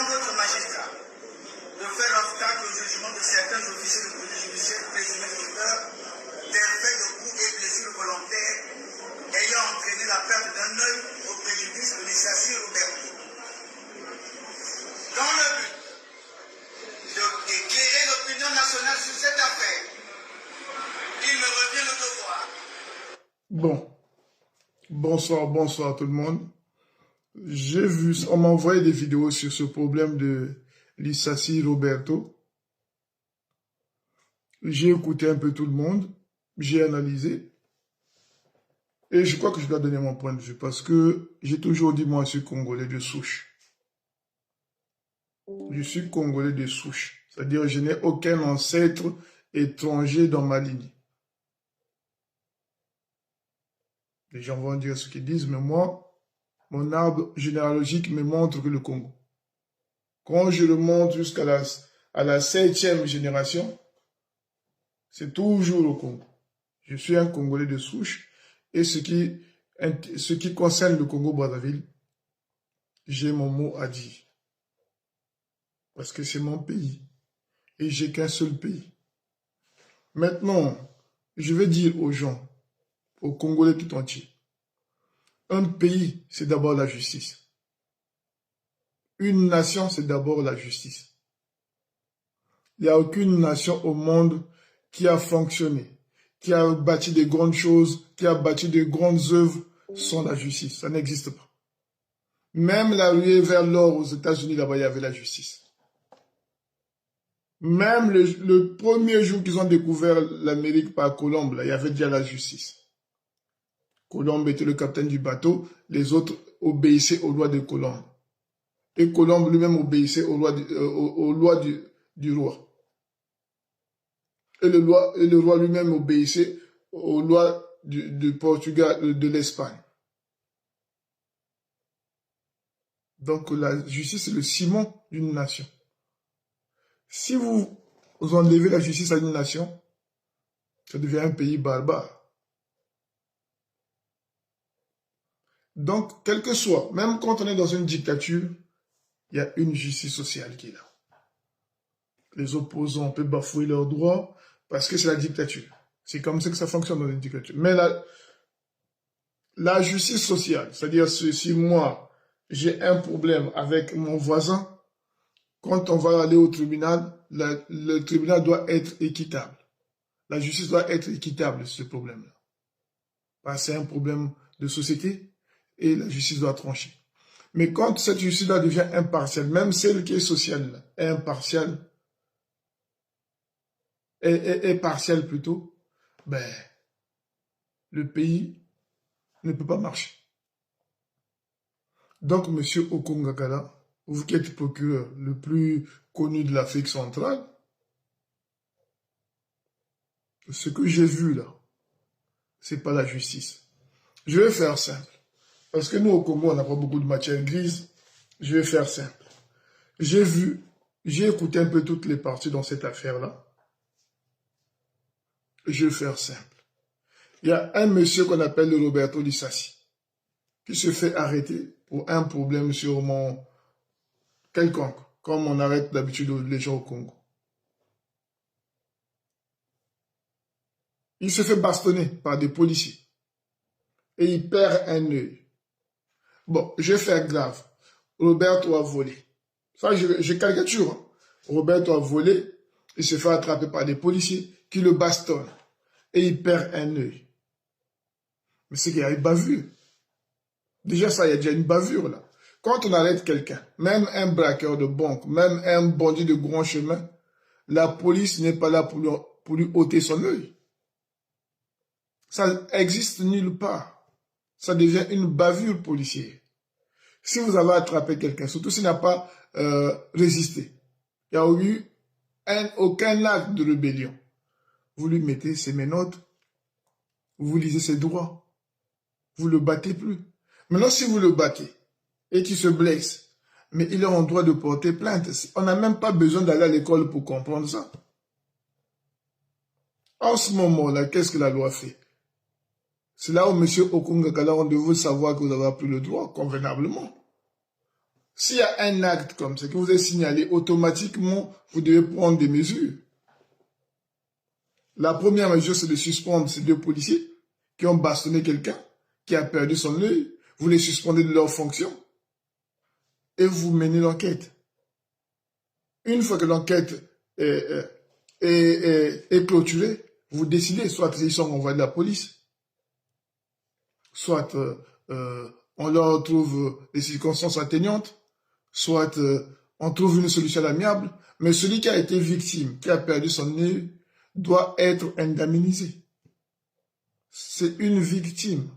d'autres magistrats de faire obstacle au jugement de certains officiers de police judiciaire présumés auteurs des faits de coups et blessures volontaires ayant entraîné la perte d'un œil au préjudice de Lissassi Roberto. Dans le but d'éclairer l'opinion nationale sur cette affaire, il me revient le devoir. Bon, bonsoir tout le monde. J'ai vu, on m'a envoyé des vidéos sur ce problème de Lissassi Roberto. J'ai écouté un peu tout le monde, j'ai analysé. Et je crois que je dois donner mon point de vue parce que j'ai toujours dit, moi, je suis Congolais de souche. Je suis Congolais de souche. C'est-à-dire, je n'ai aucun ancêtre étranger dans ma ligne. Les gens vont dire ce qu'ils disent, mais moi, mon arbre généalogique me montre que le Congo. Quand je le montre jusqu'à la 7e génération, c'est toujours le Congo. Je suis un Congolais de souche et ce qui concerne le Congo-Brazzaville, j'ai mon mot à dire. Parce que c'est mon pays et j'ai qu'un seul pays. Maintenant, je vais dire aux gens, aux Congolais tout entiers, un pays, c'est d'abord la justice. Une nation, c'est d'abord la justice. Il n'y a aucune nation au monde qui a fonctionné, qui a bâti de grandes choses, qui a bâti de grandes œuvres sans la justice. Ça n'existe pas. Même la ruée vers l'or aux États-Unis, là-bas, il y avait la justice. Même le premier jour qu'ils ont découvert l'Amérique par Colombe, là, il y avait déjà la justice. Colombe était le capitaine du bateau, les autres obéissaient aux lois de Colombe. Et Colombe lui-même obéissait aux lois du roi. Et le roi lui-même obéissait aux lois du Portugal, de l'Espagne. Donc la justice, c'est le ciment d'une nation. Si vous enlevez la justice à une nation, ça devient un pays barbare. Donc, quel que soit, même quand on est dans une dictature, il y a une justice sociale qui est là. Les opposants peuvent bafouer leurs droits parce que c'est la dictature. C'est comme ça que ça fonctionne dans une dictature. Mais la justice sociale, c'est-à-dire si moi, j'ai un problème avec mon voisin, quand on va aller au tribunal, le tribunal doit être équitable. La justice doit être équitable sur ce problème-là. Parce que c'est un problème de société et la justice doit trancher. Mais quand cette justice-là devient impartiale, même celle qui est sociale, est impartiale, est partielle plutôt, ben, le pays ne peut pas marcher. Donc, monsieur Okongakala, vous qui êtes procureur le plus connu de l'Afrique centrale, ce que j'ai vu là, c'est pas la justice. Je vais faire simple. Parce que nous, au Congo, on n'a pas beaucoup de matière grise. Je vais faire simple. J'ai écouté un peu toutes les parties dans cette affaire-là. Je vais faire simple. Il y a un monsieur qu'on appelle Roberto Lissassi, qui se fait arrêter pour un problème sûrement quelconque, comme on arrête d'habitude les gens au Congo. Il se fait bastonner par des policiers. Et il perd un œil. Bon, je vais faire grave. Roberto a volé. Ça, je caricature. Hein. Roberto a volé. Il se fait attraper par des policiers qui le bastonnent. Et il perd un œil. Mais c'est qu'il y a une bavure. Déjà, ça, il y a déjà une bavure, là. Quand on arrête quelqu'un, même un braqueur de banque, même un bandit de grand chemin, la police n'est pas là pour lui ôter son œil. Ça existe nulle part. Ça devient une bavure policière. Si vous avez attrapé quelqu'un, surtout s'il n'a pas résisté, il n'y a eu aucun acte de rébellion, vous lui mettez ses menottes, vous lisez ses droits, vous ne le battez plus. Maintenant, si vous le battez et qu'il se blesse, mais il est en droit de porter plainte. On n'a même pas besoin d'aller à l'école pour comprendre ça. En ce moment-là, qu'est-ce que la loi fait? C'est là où M. Okongakala, on devait savoir que vous avez appris le droit convenablement. S'il y a un acte comme ça que vous avez signalé, automatiquement, vous devez prendre des mesures. La première mesure, c'est de suspendre ces 2 policiers qui ont bastonné quelqu'un, qui a perdu son œil. Vous les suspendez de leur fonction et vous menez l'enquête. Une fois que l'enquête est clôturée, vous décidez, soit ils sont envoyés de la police, soit on leur trouve des circonstances atténuantes, soit on trouve une solution amiable, mais celui qui a été victime, qui a perdu son œil, doit être indemnisé. C'est une victime.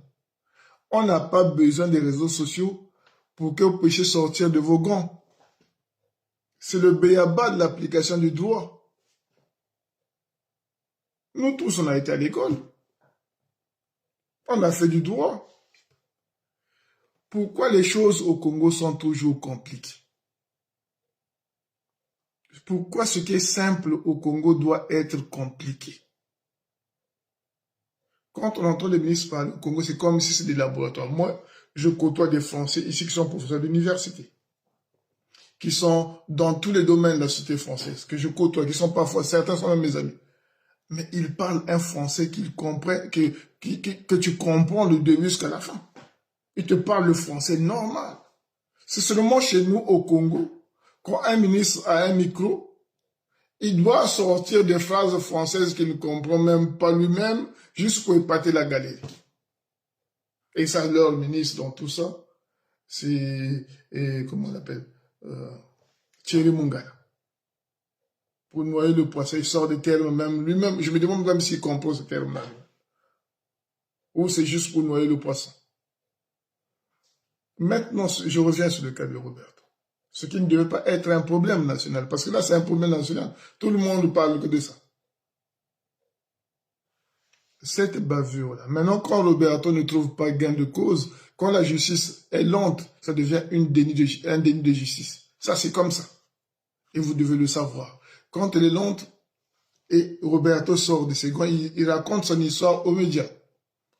On n'a pas besoin des réseaux sociaux pour que vous puissiez sortir de vos gants. C'est le b.a.-ba de l'application du droit. Nous tous, on a été à l'école. On a fait du droit. Pourquoi les choses au Congo sont toujours compliquées? Pourquoi ce qui est simple au Congo doit être compliqué? Quand on entend les ministres parler au Congo, c'est comme si c'était des laboratoires. Moi, je côtoie des Français ici qui sont professeurs d'université, qui sont dans tous les domaines de la société française, que je côtoie, qui sont parfois, certains sont même mes amis. Mais ils parlent un français qu'ils comprennent, que tu comprends le début jusqu'à la fin. Ils te parlent le français normal. C'est seulement chez nous au Congo, quand un ministre a un micro, il doit sortir des phrases françaises qu'il ne comprend même pas lui-même, juste pour épater la galerie. Et ça, leur ministre dans tout ça, c'est, comment on l'appelle, Thierry Mungala. Pour noyer le poisson, il sort des termes même lui-même. Je me demande même s'il comprend ce terme-là. Ou c'est juste pour noyer le poisson. Maintenant, je reviens sur le cas de Roberto. Ce qui ne devait pas être un problème national. Parce que là, c'est un problème national. Tout le monde ne parle que de ça. Cette bavure-là. Maintenant, quand Roberto ne trouve pas gain de cause, quand la justice est lente, ça devient un déni de justice. Ça, c'est comme ça. Et vous devez le savoir. Quand elle est lente, et Roberto sort de ses gants, il raconte son histoire aux médias,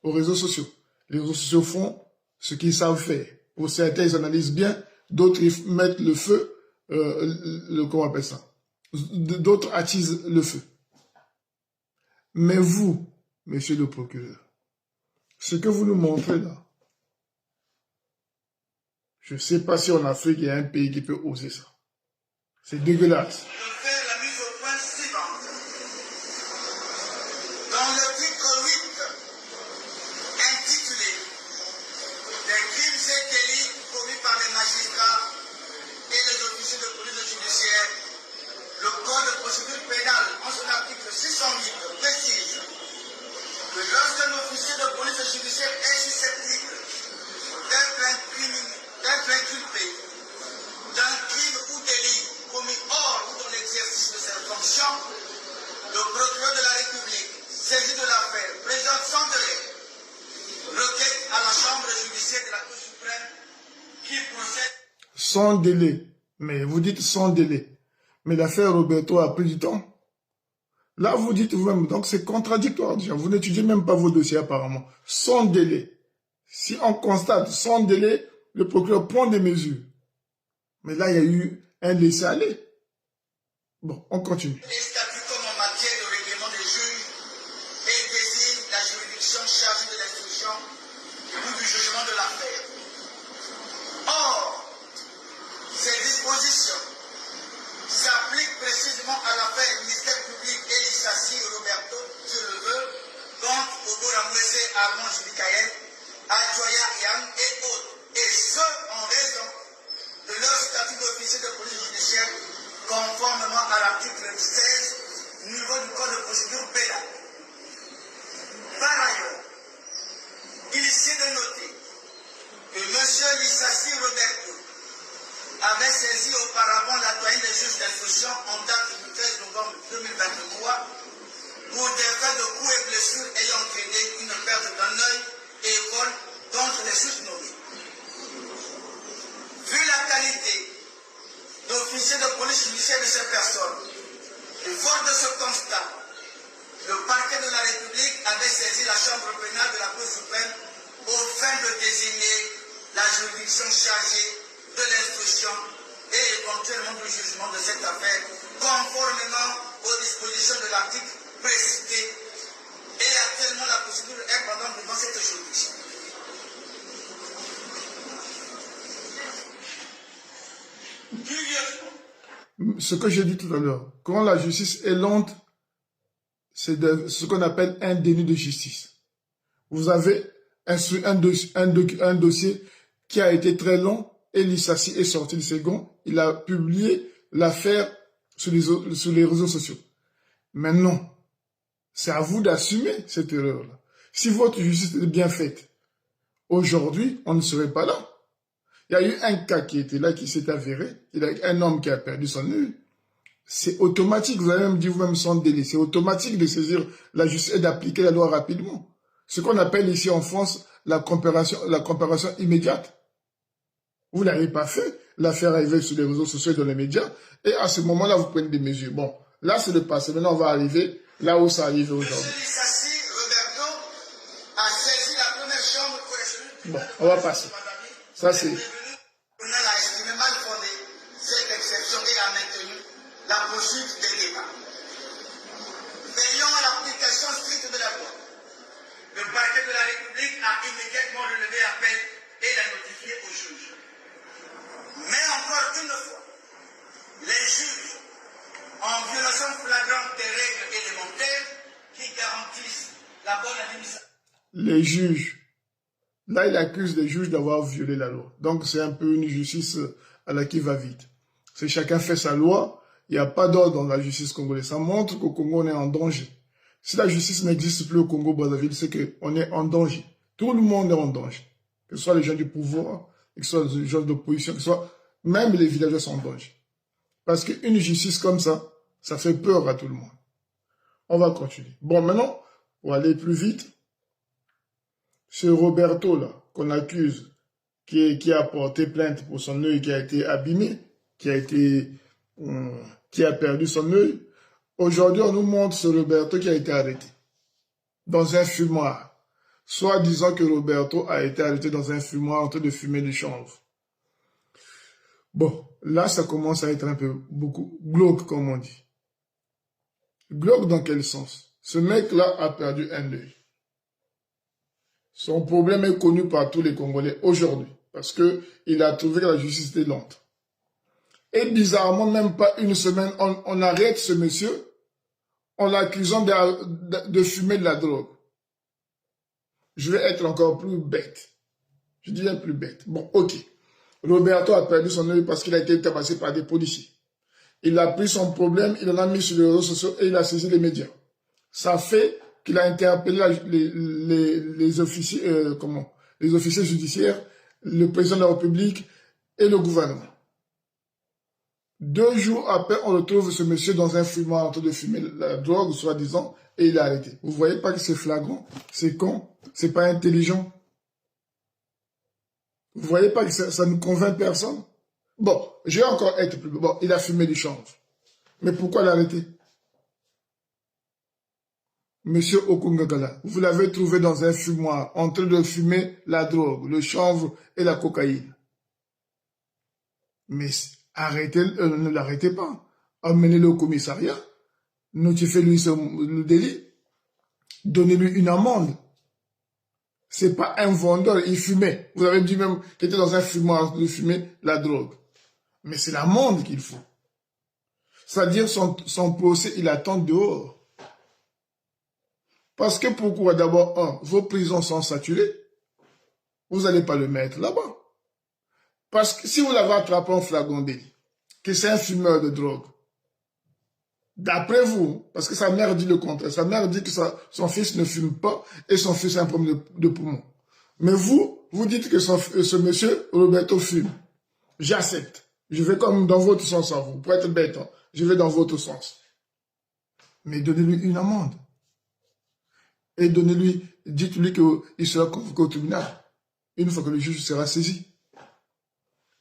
aux réseaux sociaux. Les réseaux sociaux font ce qu'ils savent faire. Pour certains, ils analysent bien, d'autres, ils mettent le feu, comment on appelle ça? D'autres attisent le feu. Mais vous, monsieur le procureur, ce que vous nous montrez là, je ne sais pas si en Afrique, il y a un pays qui peut oser ça. C'est dégueulasse. Sans délai. Mais vous dites sans délai. Mais l'affaire Roberto a pris du temps. Là, vous dites vous-même, donc c'est contradictoire déjà. Vous n'étudiez même pas vos dossiers apparemment. Sans délai. Si on constate sans délai, le procureur prend des mesures. Mais là, il y a eu un laisser-aller. Bon, on continue. Les statuts comme en matière de règlement des juges et désigne la juridiction chargée de l'instruction ou du jugement de l'affaire. Or, ces dispositions s'appliquent précisément à l'affaire ministère public et Lissassi Roberto, je le veux, contre Ogora Mwese, Armand Judikael, Adjoya Yang et autres, et ce en raison de leur statut d'officier de police judiciaire conformément à l'article 16 niveau du code de procédure pénale. Par ailleurs, il est de noter que M. Lissassi Roberto avait saisi auparavant la doyenne des juges d'instruction en date du 13 novembre 2023 pour des faits de coups et blessures ayant entraîné une perte d'un œil et vol contre les juges nommés. Vu la qualité d'officier de police judiciaire de ces personnes, et fort de ce constat, le parquet de la République avait saisi la chambre pénale de la Cour suprême au fin de désigner la juridiction chargée de l'instruction et éventuellement du jugement de cette affaire, conformément aux dispositions de l'article précité. Et actuellement, la procédure est pendant devant cette juridiction. Ce que j'ai dit tout à l'heure, quand la justice est lente, c'est ce qu'on appelle un déni de justice. Vous avez un dossier qui a été très long et l'ISACI est sorti du second. Il a publié l'affaire sur les réseaux sociaux. Mais non, c'est à vous d'assumer cette erreur-là. Si votre justice est bien faite, aujourd'hui, on ne serait pas là. Il y a eu un cas qui était là, qui s'est avéré. Il y a un homme qui a perdu son œil. C'est automatique, vous avez même dit vous-même sans délai. C'est automatique de saisir la justice et d'appliquer la loi rapidement. Ce qu'on appelle ici en France la comparaison immédiate. Vous ne l'avez pas fait. L'affaire arrivée sur les réseaux sociaux et dans les médias. Et à ce moment-là, vous prenez des mesures. Bon, là, c'est le passé. Maintenant, on va arriver là où ça arrive aujourd'hui. M. Lissassi Roberto a saisi la première chambre correctionnelle. Bon, on va passer. Ça, c'est... On a estimé mal fondée cette exception et a maintenu la poursuite des débats. Veillant à l'application stricte de la loi, le parquet de la République a immédiatement relevé l'appel et l'a notifié au juge. Mais encore une fois, les juges, en violation flagrante des règles élémentaires qui garantissent la bonne administration. Les juges, là, il accuse les juges d'avoir violé la loi. Donc, c'est un peu une justice à la qui va vite. C'est chacun fait sa loi. Il n'y a pas d'ordre dans la justice congolaise. Ça montre qu'au Congo, on est en danger. Si la justice n'existe plus au Congo-Brazzaville, c'est qu'on est en danger. Tout le monde est en danger. Que ce soit les gens du pouvoir, que ce soit les gens d'opposition, que ce soit même les villageois sont en danger. Parce qu'une justice comme ça fait peur à tout le monde. On va continuer. Bon, maintenant, pour aller plus vite, ce Roberto, là, qu'on accuse, qui a porté plainte pour son œil qui a été abîmé, qui a perdu son œil, aujourd'hui, on nous montre ce Roberto qui a été arrêté dans un fumoir. Soit disant que Roberto a été arrêté dans un fumoir en train de fumer du chanvre. Bon, là, ça commence à être un peu beaucoup glauque, comme on dit. Glauque dans quel sens? Ce mec-là a perdu un œil. Son problème est connu par tous les Congolais aujourd'hui, parce qu'il a trouvé que la justice était lente. Et bizarrement, même pas une semaine, on arrête ce monsieur en l'accusant de fumer de la drogue. Je vais être encore plus bête. Je dirais plus bête. Bon, ok. Roberto a perdu son œil parce qu'il a été tabassé par des policiers. Il a pris son problème, il en a mis sur les réseaux sociaux et il a saisi les médias. Ça fait qu'il a interpellé les officiers, les officiers judiciaires, le président de la République et le gouvernement. 2 jours après, on retrouve ce monsieur dans un fumoir en train de fumer la drogue, soi-disant, et il est arrêté. Vous voyez pas que c'est flagrant, c'est con, c'est pas intelligent. Vous voyez pas que ça ne convainc personne? Bon, je vais encore être plus... Bon, il a fumé du chanvre. Mais pourquoi l'arrêter? Monsieur Okungagala, vous l'avez trouvé dans un fumoir en train de fumer la drogue, le chanvre et la cocaïne. Mais ne l'arrêtez pas. Emmenez-le au commissariat. Notifiez-lui le délit. Donnez-lui une amende. C'est pas un vendeur, il fumait. Vous avez dit même qu'il était dans un fumoir de fumer la drogue. Mais c'est l'amende qu'il faut. C'est-à-dire son procès, il attend dehors. Parce que pourquoi? D'abord, vos prisons sont saturées. Vous n'allez pas le mettre là-bas. Parce que si vous l'avez attrapé en flagrant délit, que c'est un fumeur de drogue, d'après vous, parce que sa mère dit le contraire, sa mère dit que son fils ne fume pas et son fils a un problème de poumon. Mais vous dites que ce monsieur Roberto fume. J'accepte. Je vais comme dans votre sens à vous. Pour être bête, hein, je vais dans votre sens. Mais donnez-lui une amende. Et dites-lui qu'il sera convoqué au tribunal. Une fois que le juge sera saisi.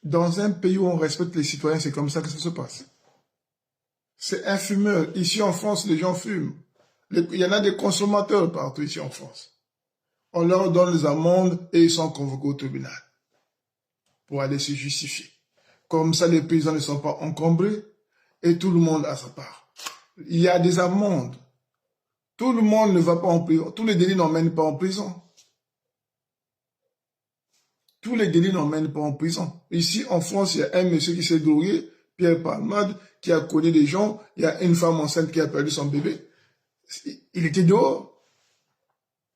Dans un pays où on respecte les citoyens, c'est comme ça que ça se passe. C'est un fumeur. Ici en France, les gens fument. Il y en a des consommateurs partout ici en France. On leur donne les amendes et ils sont convoqués au tribunal pour aller se justifier. Comme ça, les paysans ne sont pas encombrés et tout le monde a sa part. Il y a des amendes. Tout le monde ne va pas en prison. Tous les délits n'emmènent pas en prison. Tous les délits n'emmènent pas en prison. Ici, en France, il y a un monsieur qui s'est drogué, Pierre Palmade, qui a connu des gens. Il y a une femme enceinte qui a perdu son bébé. Il était dehors.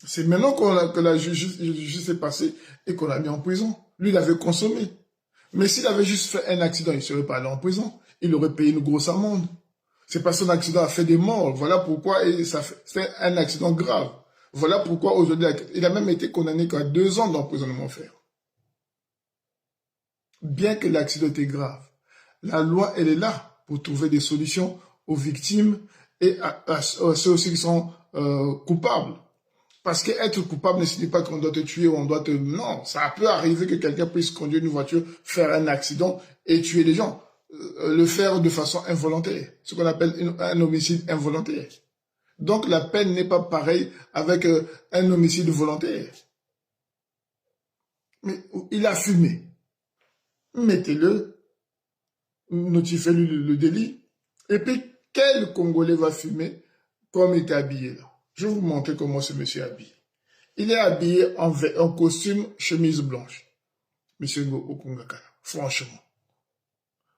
C'est maintenant que la justice est passée et qu'on l'a mis en prison. Lui, il avait consommé. Mais s'il avait juste fait un accident, il ne serait pas allé en prison. Il aurait payé une grosse amende. C'est parce que son accident a fait des morts. Voilà pourquoi c'est un accident grave. Voilà pourquoi aujourd'hui, il a même été condamné qu'à 2 ans d'emprisonnement ferme. Bien que l'accident était grave, la loi, elle est là pour trouver des solutions aux victimes et à ceux aussi qui sont coupables. Parce qu'être coupable ne signifie pas qu'on doit te tuer ou on doit te... Non, ça peut arriver que quelqu'un puisse conduire une voiture, faire un accident et tuer des gens. Le faire de façon involontaire, ce qu'on appelle un homicide involontaire. Donc la peine n'est pas pareille avec un homicide volontaire. Mais il a fumé. Mettez-le, notifiez-lui le délit. Et puis, quel Congolais va fumer comme il est habillé là? Je vais vous montrer comment ce monsieur est habillé. Il est habillé en costume, chemise blanche. Monsieur Okungakala, franchement.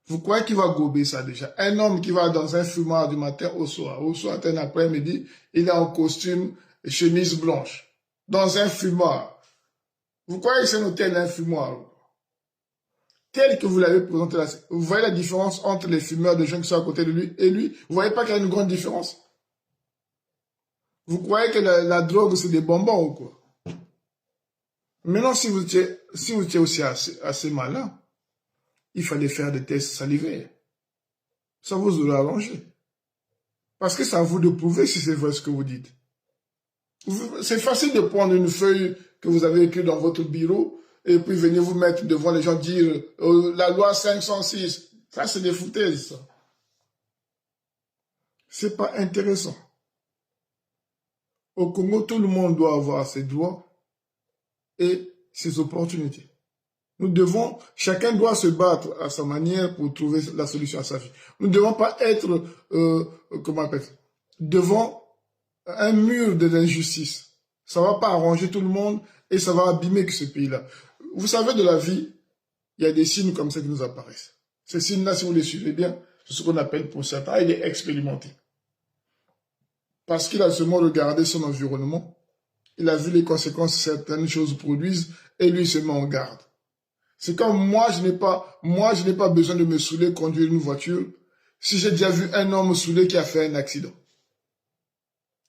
Vous croyez qu'il va gober ça déjà? Un homme qui va dans un fumoir du matin au soir un après-midi, il est en costume, chemise blanche. Dans un fumoir. Vous croyez que c'est un hôtel, un fumoir? Tel que vous l'avez présenté là, vous voyez la différence entre les fumeurs de gens qui sont à côté de lui et lui? Vous voyez pas qu'il y a une grande différence? Vous croyez que la drogue c'est des bonbons ou quoi? Maintenant, si vous étiez aussi assez malin, il fallait faire des tests salivaires. Ça vous aurait arrangé. Parce que c'est à vous de prouver si c'est vrai ce que vous dites. C'est facile de prendre une feuille que vous avez écrite dans votre bureau et puis venir vous mettre devant les gens dire la loi 506. Ça, c'est des foutaises, ça. C'est pas intéressant. Au Congo, tout le monde doit avoir ses droits et ses opportunités. Chacun doit se battre à sa manière pour trouver la solution à sa vie. Nous ne devons pas être, devant un mur de l'injustice. Ça ne va pas arranger tout le monde et ça va abîmer que ce pays-là. Vous savez, de la vie, il y a des signes comme ça qui nous apparaissent. Ces signes-là, si vous les suivez bien, c'est ce qu'on appelle pour certains, il est expérimenté. Parce qu'il a seulement regardé son environnement, il a vu les conséquences que certaines choses produisent et lui se met en garde. C'est comme moi, je n'ai pas besoin de me saouler, conduire une voiture, si j'ai déjà vu un homme saoulé qui a fait un accident.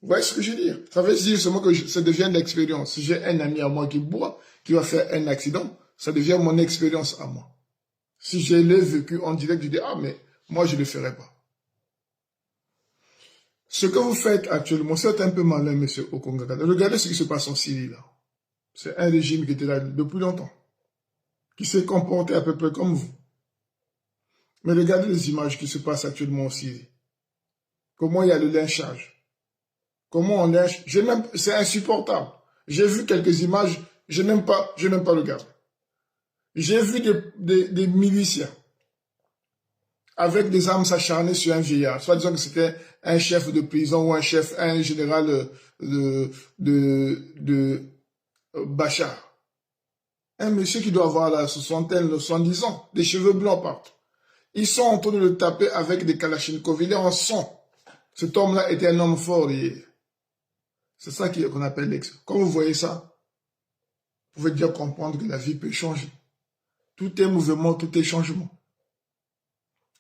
Vous voyez ce que je veux dire? Ça veut dire seulement que ça devient de l'expérience. Si j'ai un ami à moi qui boit, qui va faire un accident, ça devient mon expérience à moi. Si je l'ai vécu en direct, je dis, ah, mais moi, je ne le ferai pas. Ce que vous faites actuellement, c'est un peu malin, monsieur Okungakala. Regardez ce qui se passe en Syrie, là. C'est un régime qui était là depuis longtemps, qui s'est comporté à peu près comme vous. Mais regardez les images qui se passent actuellement en Syrie. Comment il y a le lynchage. Comment on lynche. C'est insupportable. J'ai vu quelques images, je n'aime pas regarder. J'ai vu des miliciens avec des armes s'acharner sur un vieillard, soit disant que c'était un chef de prison ou un général de Bachar. Un monsieur qui doit avoir la 60aine, 70 ans, des cheveux blancs partout. Ils sont en train de le taper avec des kalachnikovs. Il est en sang. Cet homme-là était un homme fort hier. C'est ça qu'on appelle l'excès. Quand vous voyez ça, vous pouvez déjà comprendre que la vie peut changer. Tout est mouvement, tout est changement.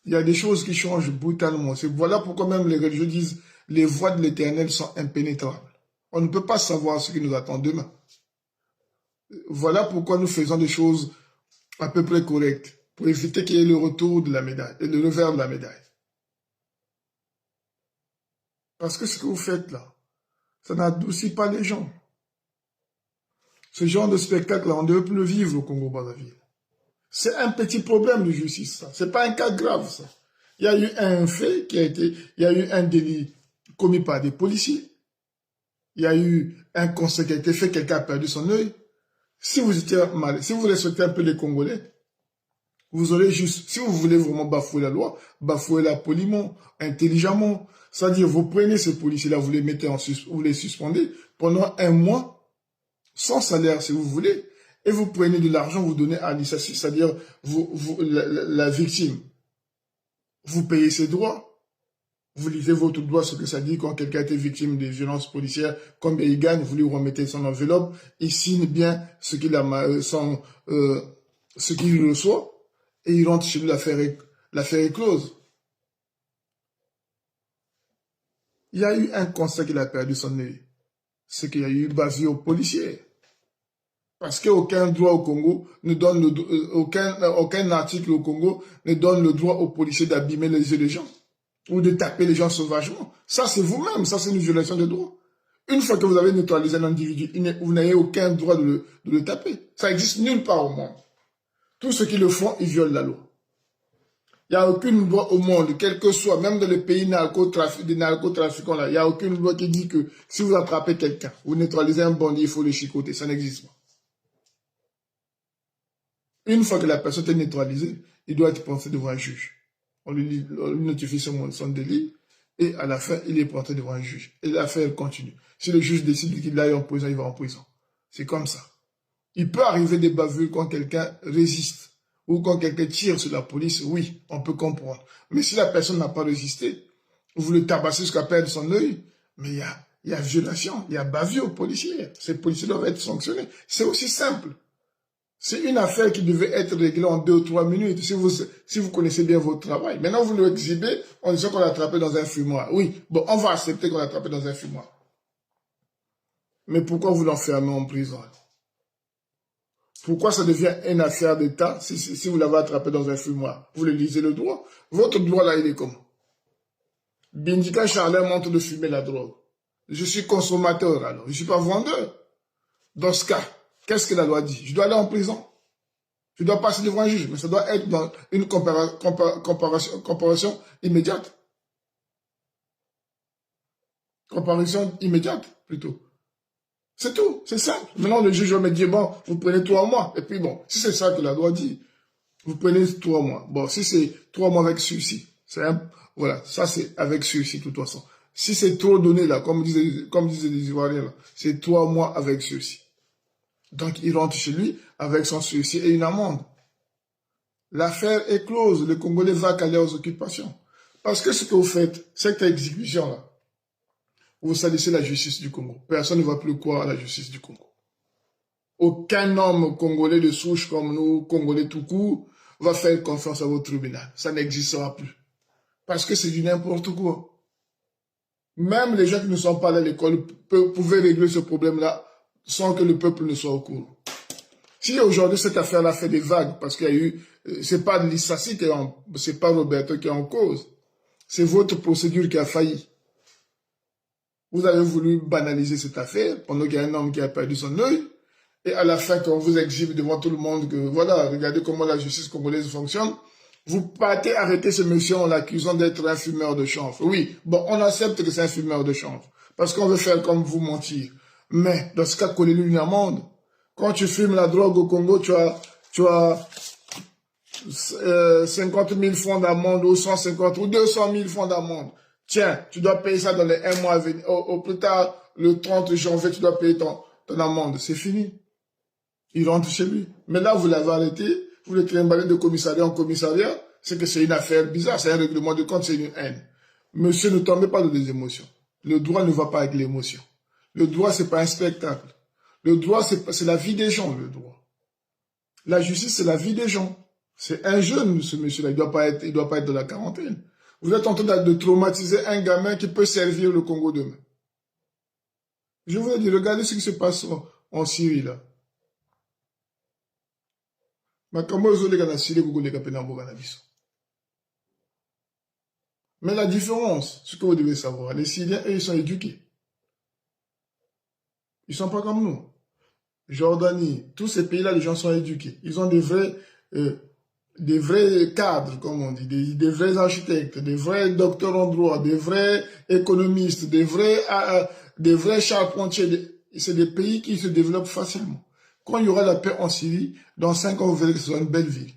Il y a des choses qui changent brutalement. Voilà pourquoi même les religieux disent les voies de l'Éternel sont impénétrables. On ne peut pas savoir ce qui nous attend demain. Voilà pourquoi nous faisons des choses à peu près correctes, pour éviter qu'il y ait le retour de la médaille, et le revers de la médaille. Parce que ce que vous faites là, ça n'adoucit pas les gens. Ce genre de spectacle-là, on ne devait plus le vivre au Congo-Brazzaville. C'est un petit problème de justice, ça. C'est pas un cas grave, ça. Il y a eu un fait il y a eu un délit commis par des policiers. Il y a eu un constat qui a été fait, quelqu'un a perdu son œil. Si vous étiez mal, si vous respectez un peu les Congolais, Vous aurez juste, si vous voulez vraiment bafouer la loi, bafouez-la poliment, intelligemment. C'est-à-dire, vous prenez ces policiers-là, vous les mettez vous les suspendez pendant 1 mois, sans salaire si vous voulez, et vous prenez de l'argent, vous donnez à l'assassin, c'est-à-dire la victime. Vous payez ses droits. Vous lisez votre droit, ce que ça dit quand quelqu'un a été victime de violences policières, combien il gagne, vous lui remettez son enveloppe, il signe bien ce qu'il reçoit, et il rentre chez lui, l'affaire est close. Il y a eu un constat qu'il a perdu son œil, c'est qu'il y a eu bavure aux policiers. Parce qu'aucun droit au Congo ne donne aucun article au Congo ne donne le droit aux policiers d'abîmer les yeux des gens ou de taper les gens sauvagement. Ça, c'est vous-même, ça, c'est une violation de droit. Une fois que vous avez neutralisé un individu, vous n'avez aucun droit de le taper. Ça existe nulle part au monde. Tous ceux qui le font, ils violent la loi. Il n'y a aucune loi au monde, quel que soit, même dans les pays des narcotrafiquants, là, il n'y a aucune loi qui dit que si vous attrapez quelqu'un, vous neutralisez un bandit, il faut le chicoter. Ça n'existe pas. Une fois que la personne est neutralisée, il doit être porté devant un juge. On lui notifie son délit et à la fin, il est porté devant un juge. Et l'affaire continue. Si le juge décide qu'il aille en prison, il va en prison. C'est comme ça. Il peut arriver des bavures quand quelqu'un résiste ou quand quelqu'un tire sur la police, oui, on peut comprendre. Mais si la personne n'a pas résisté, vous le tabassez jusqu'à perdre son œil, mais il y a violation, il y a bavure aux policiers. Ces policiers doivent être sanctionnés. C'est aussi simple. C'est une affaire qui devait être réglée en 2 ou 3 minutes, si vous connaissez bien votre travail. Maintenant, vous l'exhibez en disant qu'on l'a attrapé dans un fumoir. Oui, bon, on va accepter qu'on l'a attrapé dans un fumoir. Mais pourquoi vous l'enfermez en prison? Pourquoi ça devient une affaire d'État si vous l'avez attrapé dans un fumoir? Vous le lisez le droit. Votre droit là, il est comment? Bindika Charlet montre de fumer la drogue. Je suis consommateur alors, je ne suis pas vendeur. Dans ce cas, qu'est-ce que la loi dit? Je dois aller en prison. Je dois passer devant un juge, mais ça doit être dans une comparution immédiate. Comparution immédiate, plutôt. C'est tout, c'est simple. Maintenant, le juge va me dire, bon, vous prenez 3 mois. Et puis bon, si c'est ça que la loi dit, vous prenez 3 mois. Bon, si c'est 3 mois avec sursis, voilà, ça c'est avec sursis, de toute façon. Si c'est trop donné, là, comme disaient les Ivoiriens, c'est 3 mois avec sursis. Donc, il rentre chez lui avec son sursis et une amende. L'affaire est close. Le Congolais va caler aux occupations. Parce que ce que vous faites, cette exécution-là, vous salissez la justice du Congo. Personne ne va plus croire à la justice du Congo. Aucun homme congolais de souche comme nous, Congolais tout court, va faire confiance à votre tribunal. Ça n'existera plus. Parce que c'est du n'importe quoi. Même les gens qui ne sont pas allés à l'école pouvaient régler ce problème-là sans que le peuple ne soit au courant. Si aujourd'hui cette affaire-là fait des vagues, parce qu'il y a eu, c'est pas l'Issassi c'est pas Roberto qui est en cause, c'est votre procédure qui a failli. Vous avez voulu banaliser cette affaire pendant qu'il y a un homme qui a perdu son œil, et à la fin, quand on vous exhibe devant tout le monde que, voilà, regardez comment la justice congolaise fonctionne, vous partez arrêter ce monsieur en l'accusant d'être un fumeur de chanvre. Oui, bon, on accepte que c'est un fumeur de chanvre, parce qu'on veut faire comme vous mentir. Mais, dans ce cas, collez-lui une amende. Quand tu fumes la drogue au Congo, tu as 50 000 francs d'amende ou 150 ou 200 000 francs d'amende. Tiens, tu dois payer ça dans les 1 mois à venir. Au plus tard, le 30 janvier, tu dois payer ton amende. C'est fini. Il rentre chez lui. Mais là, vous l'avez arrêté, vous le trimballez de commissariat en commissariat, c'est que c'est une affaire bizarre, c'est un règlement de compte, c'est une haine. Monsieur, ne tombez pas dans des émotions. Le droit ne va pas avec l'émotion. Le droit, c'est pas un spectacle. Le droit, c'est la vie des gens, le droit. La justice, c'est la vie des gens. C'est un jeune, ce monsieur-là, il doit pas être de la quarantaine. Vous êtes en train de traumatiser un gamin qui peut servir le Congo demain. Je vous ai dit, regardez ce qui se passe en Syrie, là. Mais la différence, ce que vous devez savoir, les Syriens, eux, ils sont éduqués. Ils ne sont pas comme nous. Jordanie, tous ces pays-là, les gens sont éduqués. Ils ont des vrais cadres, comme on dit, des vrais architectes, des vrais docteurs en droit, des vrais économistes, des vrais charpentiers. C'est des pays qui se développent facilement. Quand il y aura la paix en Syrie, dans 5 ans, vous verrez que ce sera une belle ville.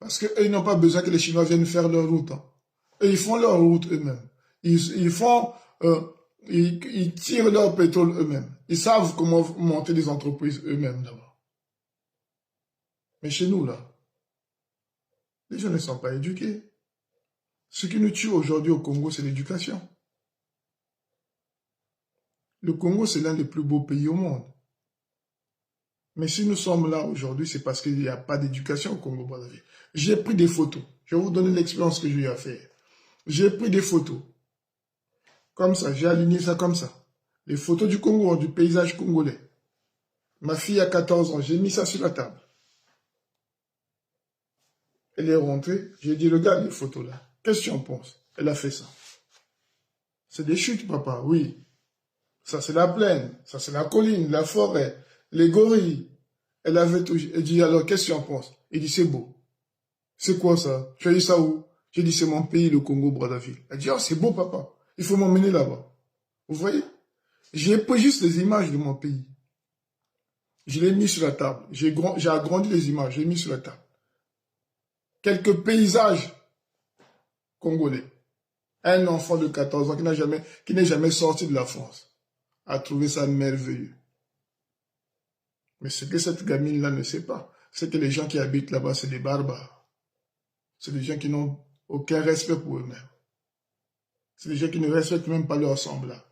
Parce qu'eux, ils n'ont pas besoin que les Chinois viennent faire leur route. Hein. Et ils font leur route eux-mêmes. Ils tirent leur pétrole eux-mêmes. Ils savent comment monter des entreprises eux-mêmes d'abord. Mais chez nous, là, les gens ne sont pas éduqués. Ce qui nous tue aujourd'hui au Congo, c'est l'éducation. Le Congo, c'est l'un des plus beaux pays au monde. Mais si nous sommes là aujourd'hui, c'est parce qu'il n'y a pas d'éducation au Congo-Brazzaville. J'ai pris des photos. Je vais vous donner l'expérience que j'ai eu à faire. J'ai pris des photos. Comme ça, j'ai aligné ça comme ça. Les photos du Congo, du paysage congolais. Ma fille a 14 ans, j'ai mis ça sur la table. Elle est rentrée, j'ai dit, regarde les photos là. Qu'est-ce que tu en penses? Elle a fait ça. C'est des chutes, papa, oui. Ça, c'est la plaine. Ça, c'est la colline, la forêt, les gorilles. Elle avait tout. Elle dit, alors, qu'est-ce que tu en penses? Il dit, c'est beau. C'est quoi ça? Tu as dit ça où? J'ai dit, c'est mon pays, le Congo-Brazzaville. Elle dit, oh, c'est beau, papa. Il faut m'emmener là-bas. Vous voyez? J'ai pris juste les images de mon pays. Je l'ai mis sur la table. J'ai agrandi les images, j'ai mis sur la table. Quelques paysages congolais. Un enfant de 14 ans qui n'est jamais sorti de la France a trouvé ça merveilleux. Mais ce que cette gamine-là ne sait pas, c'est que les gens qui habitent là-bas, c'est des barbares. C'est des gens qui n'ont aucun respect pour eux-mêmes. C'est des gens qui ne respectent même pas leurs semblables.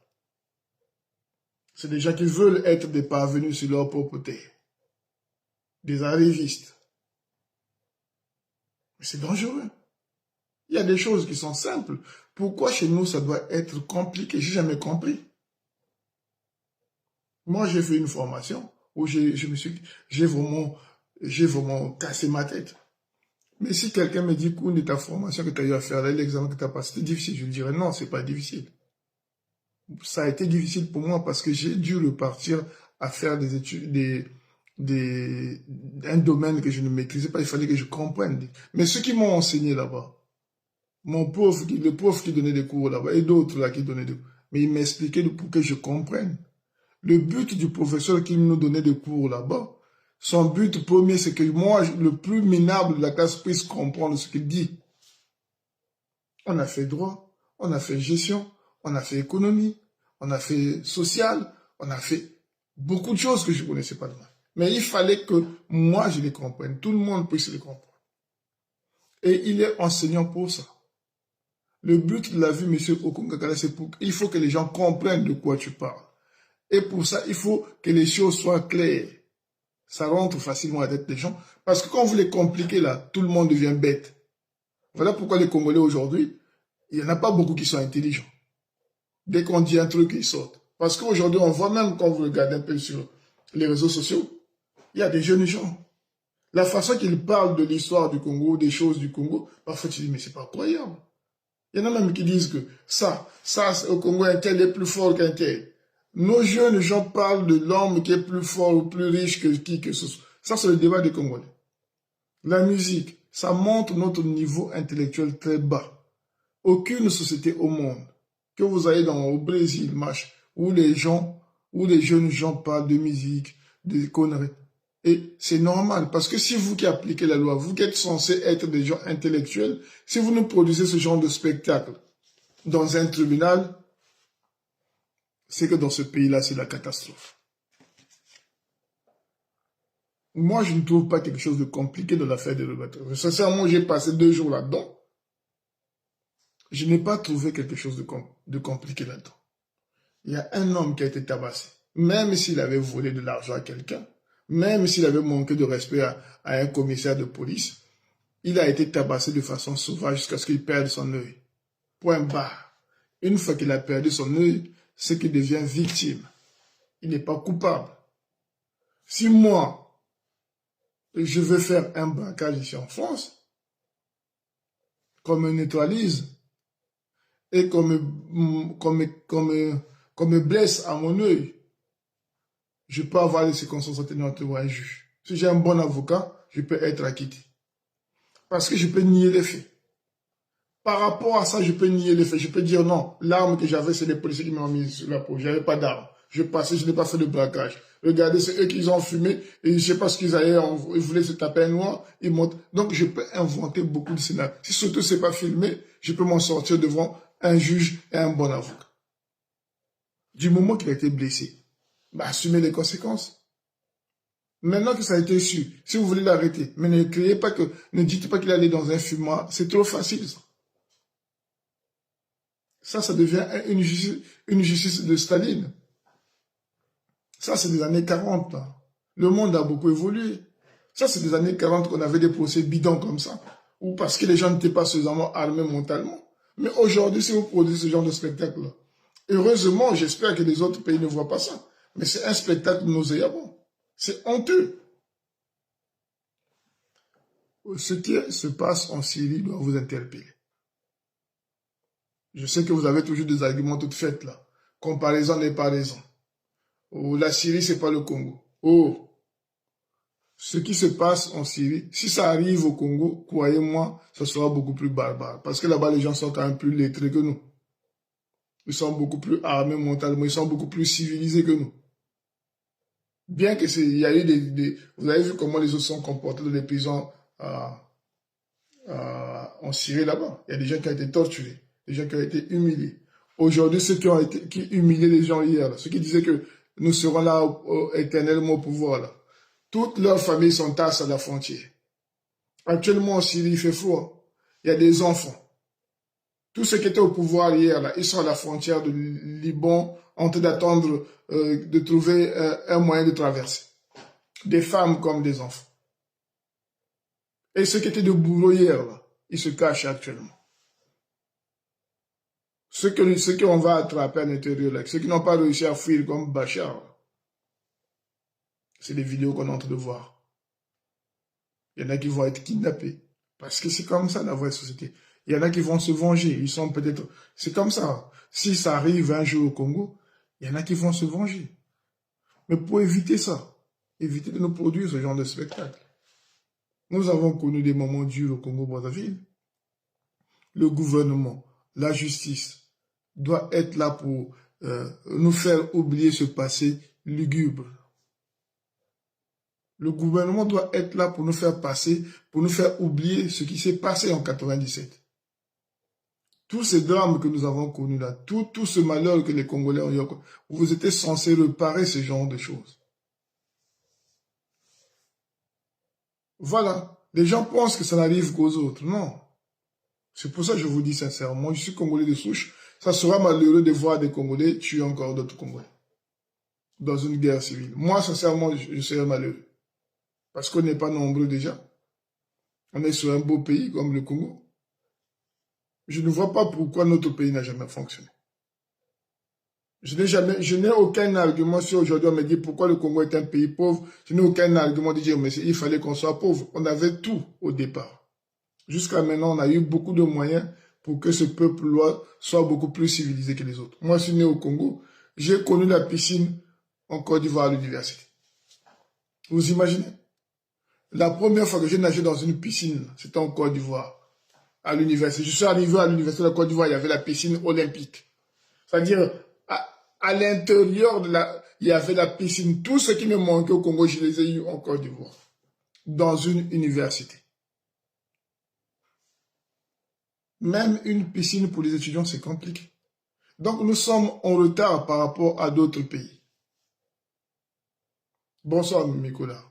C'est des gens qui veulent être des parvenus sur leur propre terre. Des arrivistes. Mais c'est dangereux. Il y a des choses qui sont simples. Pourquoi chez nous, ça doit être compliqué? J'ai jamais compris. Moi, j'ai fait une formation où j'ai vraiment cassé ma tête. Mais si quelqu'un me dit qu'une de ta formation que tu as eu à faire, l'examen que tu as passé, c'était difficile, je lui dirais non, c'est pas difficile. Ça a été difficile pour moi parce que j'ai dû repartir à faire des études, un domaine que je ne maîtrisais pas, il fallait que je comprenne. Mais ceux qui m'ont enseigné là-bas, le prof qui donnait des cours là-bas et d'autres là qui donnaient des cours, mais ils m'expliquaient pour que je comprenne. Le but du professeur qui nous donnait des cours là-bas, son but premier, c'est que moi, le plus minable de la classe, puisse comprendre ce qu'il dit. On a fait droit, on a fait gestion, on a fait économie, on a fait social, on a fait beaucoup de choses que je ne connaissais pas de moi. Mais il fallait que moi, je les comprenne, tout le monde puisse les comprendre. Et il est enseignant pour ça. Le but de la vie, M. Okungakala, c'est il faut que les gens comprennent de quoi tu parles. Et pour ça, il faut que les choses soient claires. Ça rentre facilement à la tête des gens. Parce que quand vous les compliquez là, tout le monde devient bête. Voilà pourquoi les Congolais aujourd'hui, il n'y en a pas beaucoup qui sont intelligents. Dès qu'on dit un truc, ils sortent. Parce qu'aujourd'hui, on voit même quand vous regardez un peu sur les réseaux sociaux, il y a des jeunes gens. La façon qu'ils parlent de l'histoire du Congo, des choses du Congo, parfois tu dis, mais c'est pas croyable. Il y en a même qui disent que ça, au Congo, un tel est plus fort qu'un tel. Nos jeunes gens parlent de l'homme qui est plus fort ou plus riche que qui que ce soit. Ça, c'est le débat des Congolais. La musique, ça montre notre niveau intellectuel très bas. Aucune société au monde, que vous allez au Brésil, où les jeunes gens parlent de musique, de conneries. Et c'est normal, parce que si vous qui appliquez la loi, vous qui êtes censés être des gens intellectuels, si vous nous produisez ce genre de spectacle dans un tribunal, c'est que dans ce pays-là, c'est la catastrophe. Moi, je ne trouve pas quelque chose de compliqué dans l'affaire de Lobato. Sincèrement, j'ai passé 2 jours là-dedans. Je n'ai pas trouvé quelque chose de compliqué là-dedans. Il y a un homme qui a été tabassé, même s'il avait volé de l'argent à quelqu'un, même s'il avait manqué de respect à un commissaire de police, il a été tabassé de façon sauvage jusqu'à ce qu'il perde son œil. Point barre. Une fois qu'il a perdu son œil, c'est qu'il devient victime. Il n'est pas coupable. Si moi, je veux faire un braquage ici en France, qu'on me neutralise et qu'on me blesse à mon œil, je peux avoir les circonstances atténuantes devant un juge. Si j'ai un bon avocat, je peux être acquitté. Parce que je peux nier les faits. Par rapport à ça, je peux nier les faits. Je peux dire non, l'arme que j'avais, c'est les policiers qui m'ont mis sur la peau. Je n'avais pas d'arme. Je passais, je n'ai pas fait de braquage. Regardez, c'est eux qui ont fumé et je sais pas ce qu'ils allaient, ils voulaient se taper un noir, ils montent. Donc, je peux inventer beaucoup de scénarios. Si surtout c'est pas filmé, je peux m'en sortir devant un juge et un bon avocat. Du moment qu'il a été blessé, bah, assumez les conséquences. Maintenant que ça a été su, si vous voulez l'arrêter, mais ne criez pas que, ne dites pas qu'il allait dans un fumoir, c'est trop facile, ça. Ça devient une justice de Staline. Ça, c'est des années 40. Là. Le monde a beaucoup évolué. Ça, c'est des années 40 qu'on avait des procès bidons comme ça. Ou parce que les gens n'étaient pas suffisamment armés mentalement. Mais aujourd'hui, si vous produisez ce genre de spectacle, heureusement, j'espère que les autres pays ne voient pas ça. Mais c'est un spectacle nauséabond. C'est honteux. Ce qui se passe en Syrie doit vous interpeller. Je sais que vous avez toujours des arguments toutes faites là. Comparaison n'est pas raison. Oh, la Syrie, c'est pas le Congo. Oh, ce qui se passe en Syrie, si ça arrive au Congo, croyez-moi, ça sera beaucoup plus barbare. Parce que là-bas, les gens sont quand même plus lettrés que nous. Ils sont beaucoup plus armés mentalement, ils sont beaucoup plus civilisés que nous. Bien que il y a eu vous avez vu comment les autres sont comportés dans les prisons en Syrie là-bas. Il y a des gens qui ont été torturés, des gens qui ont été humiliés. Aujourd'hui, ceux qui humiliaient les gens hier, là, ceux qui disaient que nous serons là éternellement au pouvoir, là. Toutes leurs familles sont tasses à la frontière. Actuellement en Syrie, il fait froid. Il y a des enfants. Tous ceux qui étaient au pouvoir hier, là, ils sont à la frontière du Liban en train d'attendre de trouver un moyen de traverser. Des femmes comme des enfants. Et ceux qui étaient de boulot hier, là, ils se cachent actuellement. Ceux qu'on va attraper à l'intérieur, là, ceux qui n'ont pas réussi à fuir comme Bachar, c'est les vidéos qu'on est en train de voir. Il y en a qui vont être kidnappés. Parce que c'est comme ça la vraie société. Il y en a qui vont se venger. Ils sont peut-être... C'est comme ça. Si ça arrive un jour au Congo, il y en a qui vont se venger. Mais pour éviter ça, éviter de nous produire ce genre de spectacle, nous avons connu des moments durs au Congo-Brazzaville. Le gouvernement, la justice, doit être là pour nous faire oublier ce passé lugubre. Le gouvernement doit être là pour nous faire passer, pour nous faire oublier ce qui s'est passé en 97. Tous ces drames que nous avons connus là, tout ce malheur que les Congolais ont eu, vous étiez censés réparer ce genre de choses. Voilà. Les gens pensent que ça n'arrive qu'aux autres. Non. C'est pour ça que je vous dis sincèrement, je suis Congolais de souche. Ça sera malheureux de voir des Congolais tuer encore d'autres Congolais dans une guerre civile. Moi, sincèrement, je serais malheureux. Parce qu'on n'est pas nombreux déjà. On est sur un beau pays comme le Congo. Je ne vois pas pourquoi notre pays n'a jamais fonctionné. Je n'ai aucun argument si aujourd'hui on me dit pourquoi le Congo est un pays pauvre. Je n'ai aucun argument de dire mais il fallait qu'on soit pauvre. On avait tout au départ. Jusqu'à maintenant, on a eu beaucoup de moyens pour que ce peuple-là soit beaucoup plus civilisé que les autres. Moi, je suis né au Congo. J'ai connu la piscine en Côte d'Ivoire à l'université. Vous imaginez? La première fois que j'ai nagé dans une piscine, c'était en Côte d'Ivoire, à l'université. Je suis arrivé à l'université de Côte d'Ivoire, il y avait la piscine olympique. C'est-à-dire, à l'intérieur il y avait la piscine. Tout ce qui me manquait au Congo, je les ai eu en Côte d'Ivoire, dans une université. Même une piscine pour les étudiants, c'est compliqué. Donc, nous sommes en retard par rapport à d'autres pays. Bonsoir, Nicolas.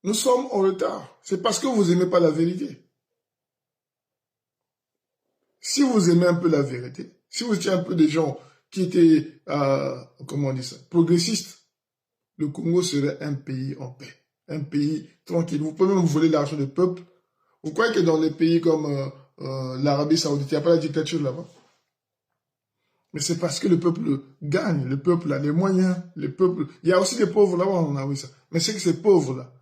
Nous sommes en retard. C'est parce que vous n'aimez pas la vérité. Si vous aimez un peu la vérité, si vous étiez un peu des gens qui étaient, comment on dit ça, progressistes, le Congo serait un pays en paix, un pays tranquille. Vous pouvez même voler l'argent du peuple. Vous croyez que dans les pays comme l'Arabie Saoudite, il n'y a pas la dictature là-bas? Mais c'est parce que le peuple gagne, le peuple a les moyens, le peuple... Il y a aussi des pauvres là-bas, on a vu ça. Mais c'est que ces pauvres-là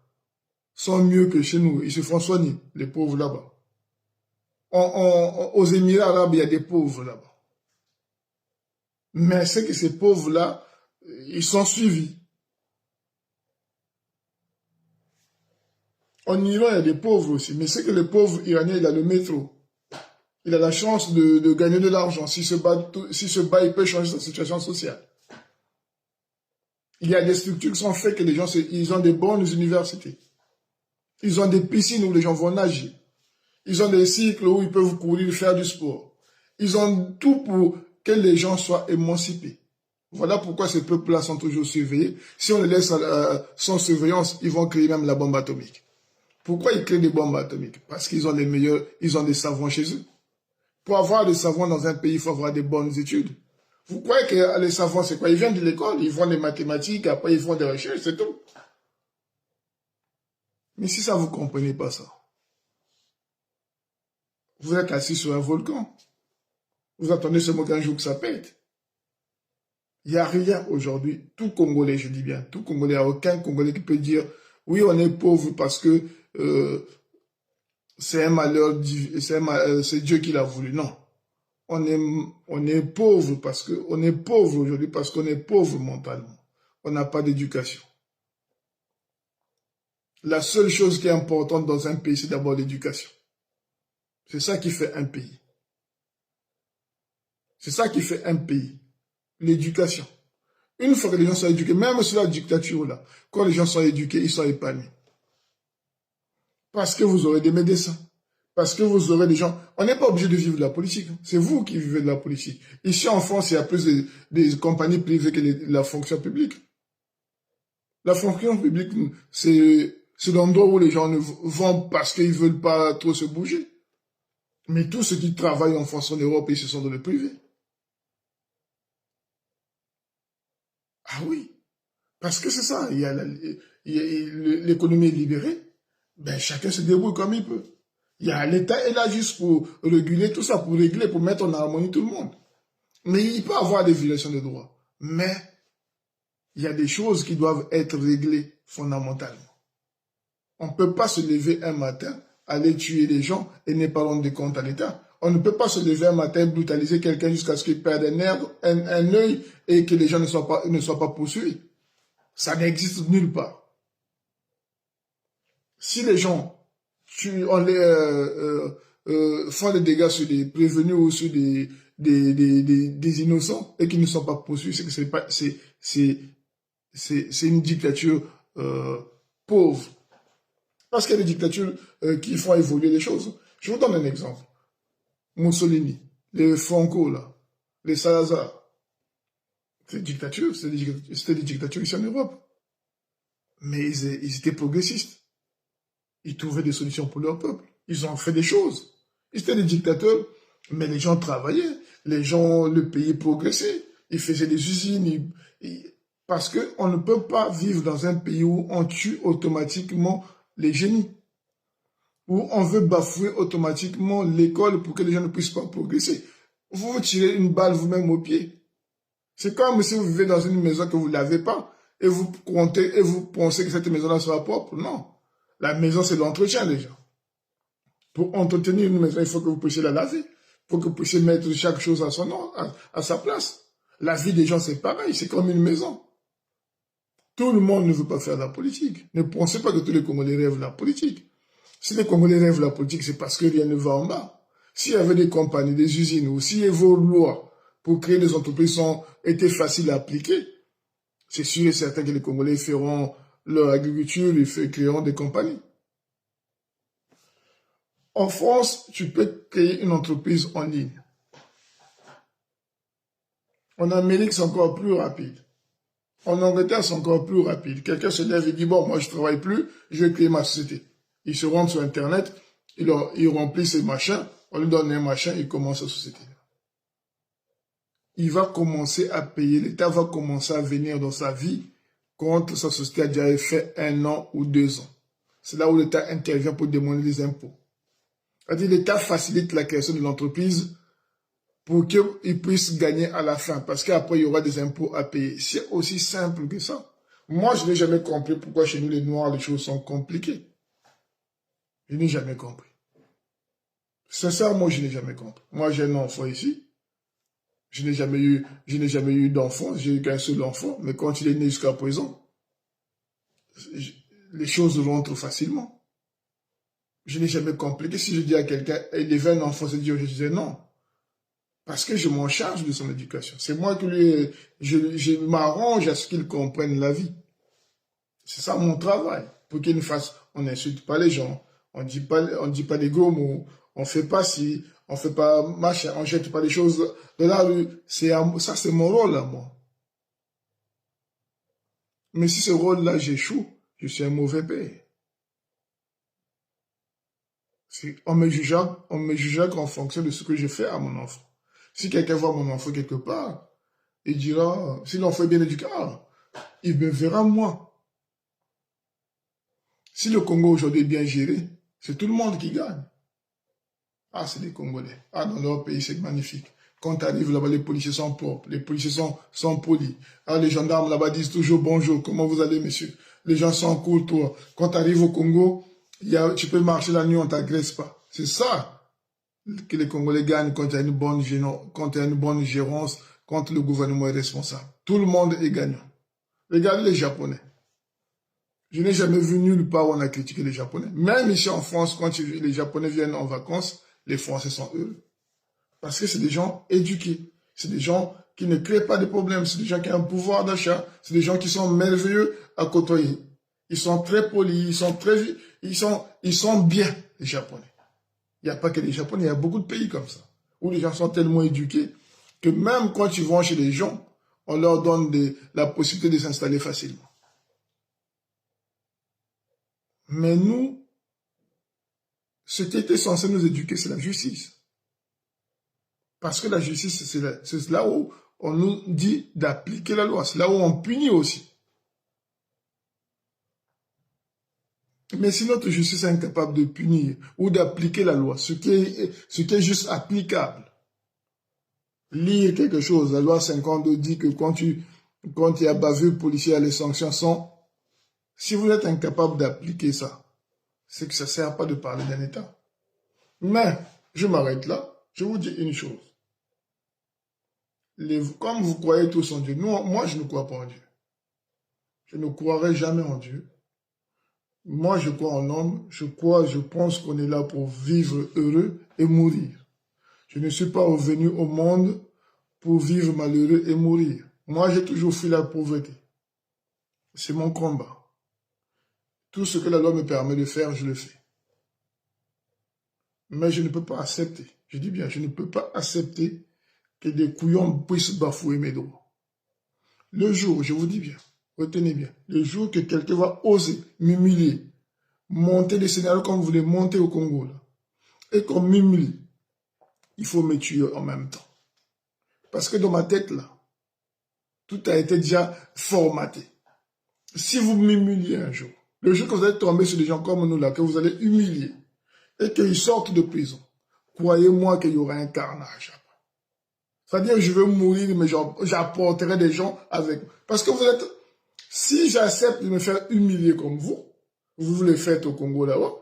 sont mieux que chez nous. Ils se font soigner, les pauvres là-bas. Aux Émirats arabes, il y a des pauvres là-bas. Mais c'est que ces pauvres-là, ils sont suivis. En Iran, il y a des pauvres aussi. Mais c'est que les pauvres iraniens, il y a le métro. Il a la chance de gagner de l'argent. S'il se bat, il peut changer sa situation sociale. Il y a des structures qui sont faites que les gens, ils ont des bonnes universités. Ils ont des piscines où les gens vont nager. Ils ont des cycles où ils peuvent courir, faire du sport. Ils ont tout pour que les gens soient émancipés. Voilà pourquoi ces peuples-là sont toujours surveillés. Si on les laisse sans surveillance, ils vont créer même la bombe atomique. Pourquoi ils créent des bombes atomiques? Parce qu'ils ont les meilleurs, ils ont des savants chez eux. Pour avoir des savants dans un pays, il faut avoir des bonnes études. Vous croyez que les savants, c'est quoi? Ils viennent de l'école, ils font des mathématiques, après ils font des recherches, c'est tout. Mais si ça, vous ne comprenez pas ça, vous êtes assis sur un volcan. Vous attendez seulement qu'un jour que ça pète. Il n'y a rien aujourd'hui. Tout Congolais, je dis bien, tout Congolais, il n'y a aucun Congolais qui peut dire oui, on est pauvre parce que c'est un malheur, c'est Dieu qui l'a voulu. Non. On est pauvre parce que, on est pauvre aujourd'hui parce qu'on est pauvre mentalement. On n'a pas d'éducation. La seule chose qui est importante dans un pays, c'est d'abord l'éducation. C'est ça qui fait un pays. C'est ça qui fait un pays. L'éducation. Une fois que les gens sont éduqués, même sur la dictature là, quand les gens sont éduqués, ils sont épanouis. Parce que vous aurez des médecins. Parce que vous aurez des gens... On n'est pas obligé de vivre de la politique. C'est vous qui vivez de la politique. Ici en France, il y a plus des compagnies privées que la fonction publique. La fonction publique, c'est l'endroit où les gens vont parce qu'ils ne veulent pas trop se bouger. Mais tous ceux qui travaillent en France, en Europe, ils se sont dans le privé. Ah oui, parce que c'est ça, l'économie est libérée, ben chacun se débrouille comme il peut. L'État est là juste pour réguler tout ça, pour régler, pour mettre en harmonie tout le monde. Mais il peut y avoir des violations de droits. Mais il y a des choses qui doivent être réglées fondamentalement. On ne peut pas se lever un matin, aller tuer les gens et ne pas rendre des comptes à l'État. On ne peut pas se lever un matin et brutaliser quelqu'un jusqu'à ce qu'il perde un œil et que les gens ne soient pas poursuivis. Ça n'existe nulle part. Si les gens font des dégâts sur des prévenus ou sur des innocents et qui ne sont pas poursuivis, c'est que c'est une dictature pauvre. Parce qu'il y a des dictatures qui font évoluer les choses. Je vous donne un exemple. Mussolini, les Franco, là, les Salazar. C'était des dictatures ici en Europe. Mais ils étaient progressistes. Ils trouvaient des solutions pour leur peuple. Ils ont fait des choses. Ils étaient des dictateurs, mais les gens travaillaient. Le pays progressait. Ils faisaient des usines. Parce qu'on ne peut pas vivre dans un pays où on tue automatiquement les génies. Où on veut bafouer automatiquement l'école pour que les gens ne puissent pas progresser. Vous vous tirez une balle vous-même au pied. C'est comme si vous vivez dans une maison que vous ne lavez pas et vous pensez que cette maison-là sera propre. Non. La maison, c'est l'entretien déjà. Pour entretenir une maison, il faut que vous puissiez la laver. Il faut que vous puissiez mettre chaque chose à son nom, à sa place. La vie des gens, c'est pareil. C'est comme une maison. Tout le monde ne veut pas faire de la politique. Ne pensez pas que tous les Congolais rêvent de la politique. Si les Congolais rêvent de la politique, c'est parce que rien ne va en bas. S'il y avait des compagnies, des usines, ou si vos lois pour créer des entreprises étaient faciles à appliquer, c'est sûr et certain que les Congolais feront leur agriculture et créeront des compagnies. En France, tu peux créer une entreprise en ligne. En Amérique, c'est encore plus rapide. En Angleterre, c'est encore plus rapide. Quelqu'un se lève et dit, bon, moi, je ne travaille plus, je vais créer ma société. Il se rend sur Internet, il remplit ses machins, on lui donne un machin, il commence sa société. Il va commencer à payer, l'État va commencer à venir dans sa vie quand sa société a déjà fait 1 an ou 2 ans. C'est là où l'État intervient pour demander des impôts. C'est-à-dire l'État facilite la création de l'entreprise pour qu'il puisse gagner à la fin, parce qu'après, il y aura des impôts à payer. C'est aussi simple que ça. Moi, je n'ai jamais compris pourquoi chez nous, les Noirs, les choses sont compliquées. Je n'ai jamais compris. Sincèrement, je n'ai jamais compris. Moi, j'ai un enfant ici. Je n'ai jamais eu d'enfant. J'ai eu qu'un seul enfant. Mais quand il est né jusqu'à présent, les choses rentrent facilement. Je n'ai jamais compliqué. Si je dis à quelqu'un, il avait un enfant, je disais non. Parce que je m'en charge de son éducation. C'est moi qui je m'arrange à ce qu'il comprenne la vie. C'est ça mon travail. Pour qu'il ne fasse, on n'insulte pas les gens, on dit pas des gros mots, on fait pas ci, on fait pas machin, on jette pas des choses de la rue. Ça, c'est mon rôle à moi. Mais si ce rôle-là, j'échoue, je suis un mauvais père. On me jugera qu'en fonction de ce que je fais à mon enfant. Si quelqu'un voit mon enfant quelque part, il dira, si l'enfant est bien éduqué, il me verra moi. Si le Congo aujourd'hui est bien géré, c'est tout le monde qui gagne. Ah, c'est des Congolais. Ah, dans leur pays, c'est magnifique. Quand tu arrives là-bas, les policiers sont propres, les policiers sont polis. Ah, les gendarmes là-bas disent toujours bonjour, comment vous allez, monsieur? Les gens sont courtois. Quand tu arrives au Congo, tu peux marcher la nuit, on ne t'agresse pas. C'est ça que les Congolais gagnent quand il y a une bonne gérance, quand le gouvernement est responsable. Tout le monde est gagnant. Regardez les Japonais. Je n'ai jamais vu nulle part où on a critiqué les Japonais. Même ici en France, quand les Japonais viennent en vacances, les Français sont heureux. Parce que c'est des gens éduqués. C'est des gens qui ne créent pas de problèmes. C'est des gens qui ont un pouvoir d'achat. C'est des gens qui sont merveilleux à côtoyer. Ils sont très polis, ils sont bien, les Japonais. Il n'y a pas que les Japonais, il y a beaucoup de pays comme ça, où les gens sont tellement éduqués que même quand ils vont chez les gens, on leur donne la possibilité de s'installer facilement. Mais nous, ce qui était censé nous éduquer, c'est la justice. Parce que la justice, c'est là où on nous dit d'appliquer la loi. C'est là où on punit aussi. Mais si notre justice est incapable de punir ou d'appliquer la loi, ce qui est juste applicable, lire quelque chose, la loi 52 dit que quand il y a bavure policière, les sanctions sont... Si vous êtes incapable d'appliquer ça, c'est que ça ne sert pas de parler d'un État. Mais, je m'arrête là, je vous dis une chose. Comme vous croyez tous en Dieu, moi je ne crois pas en Dieu. Je ne croirai jamais en Dieu. Moi, je crois en l'homme, je pense qu'on est là pour vivre heureux et mourir. Je ne suis pas venu au monde pour vivre malheureux et mourir. Moi, j'ai toujours fui la pauvreté. C'est mon combat. Tout ce que la loi me permet de faire, je le fais. Mais je ne peux pas accepter, je dis bien, je ne peux pas accepter que des couillons puissent bafouer mes droits. Le jour, je vous dis bien, retenez bien, le jour que quelqu'un va oser m'humilier, monter des scénarios comme vous voulez monter au Congo, là, et qu'on m'humilie, il faut me tuer en même temps. Parce que dans ma tête, là, tout a été déjà formaté. Si vous m'humiliez un jour, le jour que vous allez tomber sur des gens comme nous, là, que vous allez humilier, et qu'ils sortent de prison, croyez-moi qu'il y aura un carnage après. C'est-à-dire que je vais mourir, mais j'apporterai des gens avec moi. Parce que si j'accepte de me faire humilier comme vous le faites au Congo là-bas,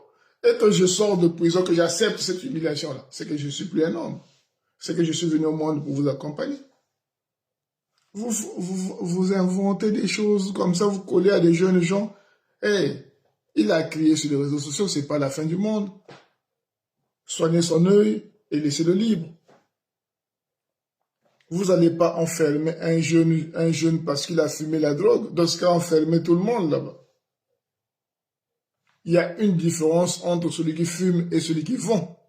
et que je sors de prison, que j'accepte cette humiliation-là, c'est que je ne suis plus un homme. C'est que je suis venu au monde pour vous accompagner. Vous inventez des choses comme ça, vous collez à des jeunes gens. Hey, il a crié sur les réseaux sociaux, c'est pas la fin du monde. Soignez son œil et laissez-le libre. Vous n'allez pas enfermer un jeune parce qu'il a fumé la drogue. Dans ce cas, enfermer tout le monde là-bas. Il y a une différence entre celui qui fume et celui qui vend.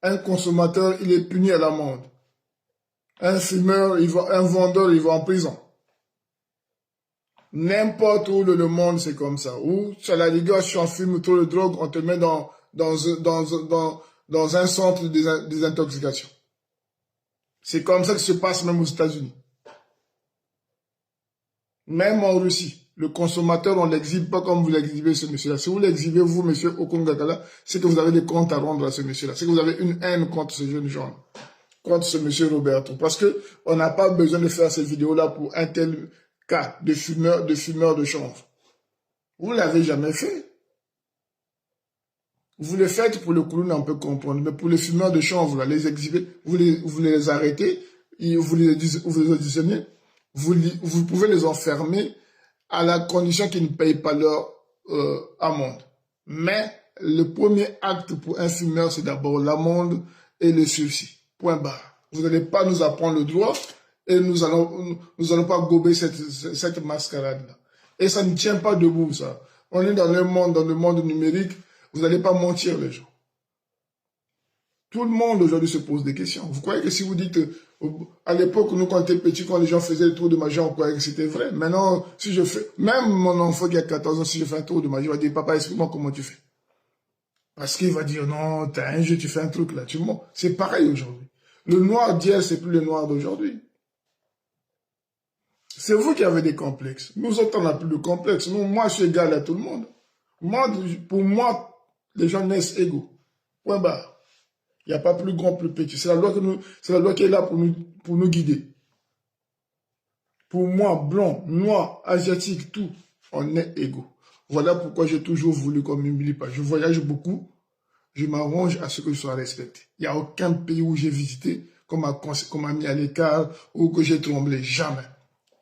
Un consommateur, il est puni à l'amende. Un fumeur, un vendeur, il va en prison. N'importe où dans le monde, c'est comme ça. Ou, à la rigueur, si on fume trop de drogue, on te met dans un centre de désintoxication. C'est comme ça que ça se passe même aux États-Unis. Même en Russie, le consommateur, on ne l'exhibe pas comme vous l'exhibez ce monsieur-là. Si vous l'exhibez, vous, monsieur Okongakala, c'est que vous avez des comptes à rendre à ce monsieur-là. C'est que vous avez une haine contre ce jeune gens, contre ce monsieur Roberto. Parce que on n'a pas besoin de faire cette vidéo-là pour un tel cas de fumeur de chanvre. Vous ne l'avez jamais fait. Vous le faites pour le clown, on peut comprendre. Mais pour les fumeurs de chanvre, là, les exhiber, vous les arrêtez, vous les auditionnez, vous pouvez les enfermer à la condition qu'ils ne payent pas leur amende. Mais le premier acte pour un fumeur, c'est d'abord l'amende et le sursis. Point barre. Vous n'allez pas nous apprendre le droit et nous allons pas gober cette mascarade-là. Et ça ne tient pas debout, ça. On est dans le monde numérique, vous n'allez pas mentir les gens. Tout le monde aujourd'hui se pose des questions. Vous croyez que si vous dites, à l'époque, nous, quand on était petits, quand les gens faisaient le tour de magie, on croyait que c'était vrai. Maintenant, si je fais, même mon enfant qui a 14 ans, si je fais un tour de magie, il va dire, papa, explique-moi comment tu fais. Parce qu'il va dire, non, t'as un jeu, tu fais un truc là, tu mens. C'est pareil aujourd'hui. Le noir d'hier, c'est plus le noir d'aujourd'hui. C'est vous qui avez des complexes. Nous autres, on n'a plus de complexes. Moi, je suis égal à tout le monde. Pour moi, les gens naissent égaux. Point barre. Il n'y a pas plus grand, plus petit. C'est la loi qui est là pour nous guider. Pour moi, blanc, noir, asiatique, tout, on est égaux. Voilà pourquoi j'ai toujours voulu qu'on ne m'humilie pas. Je voyage beaucoup, je m'arrange à ce que je sois respecté. Il n'y a aucun pays où j'ai visité qu'on m'a mis à l'écart ou que j'ai tremblé. Jamais.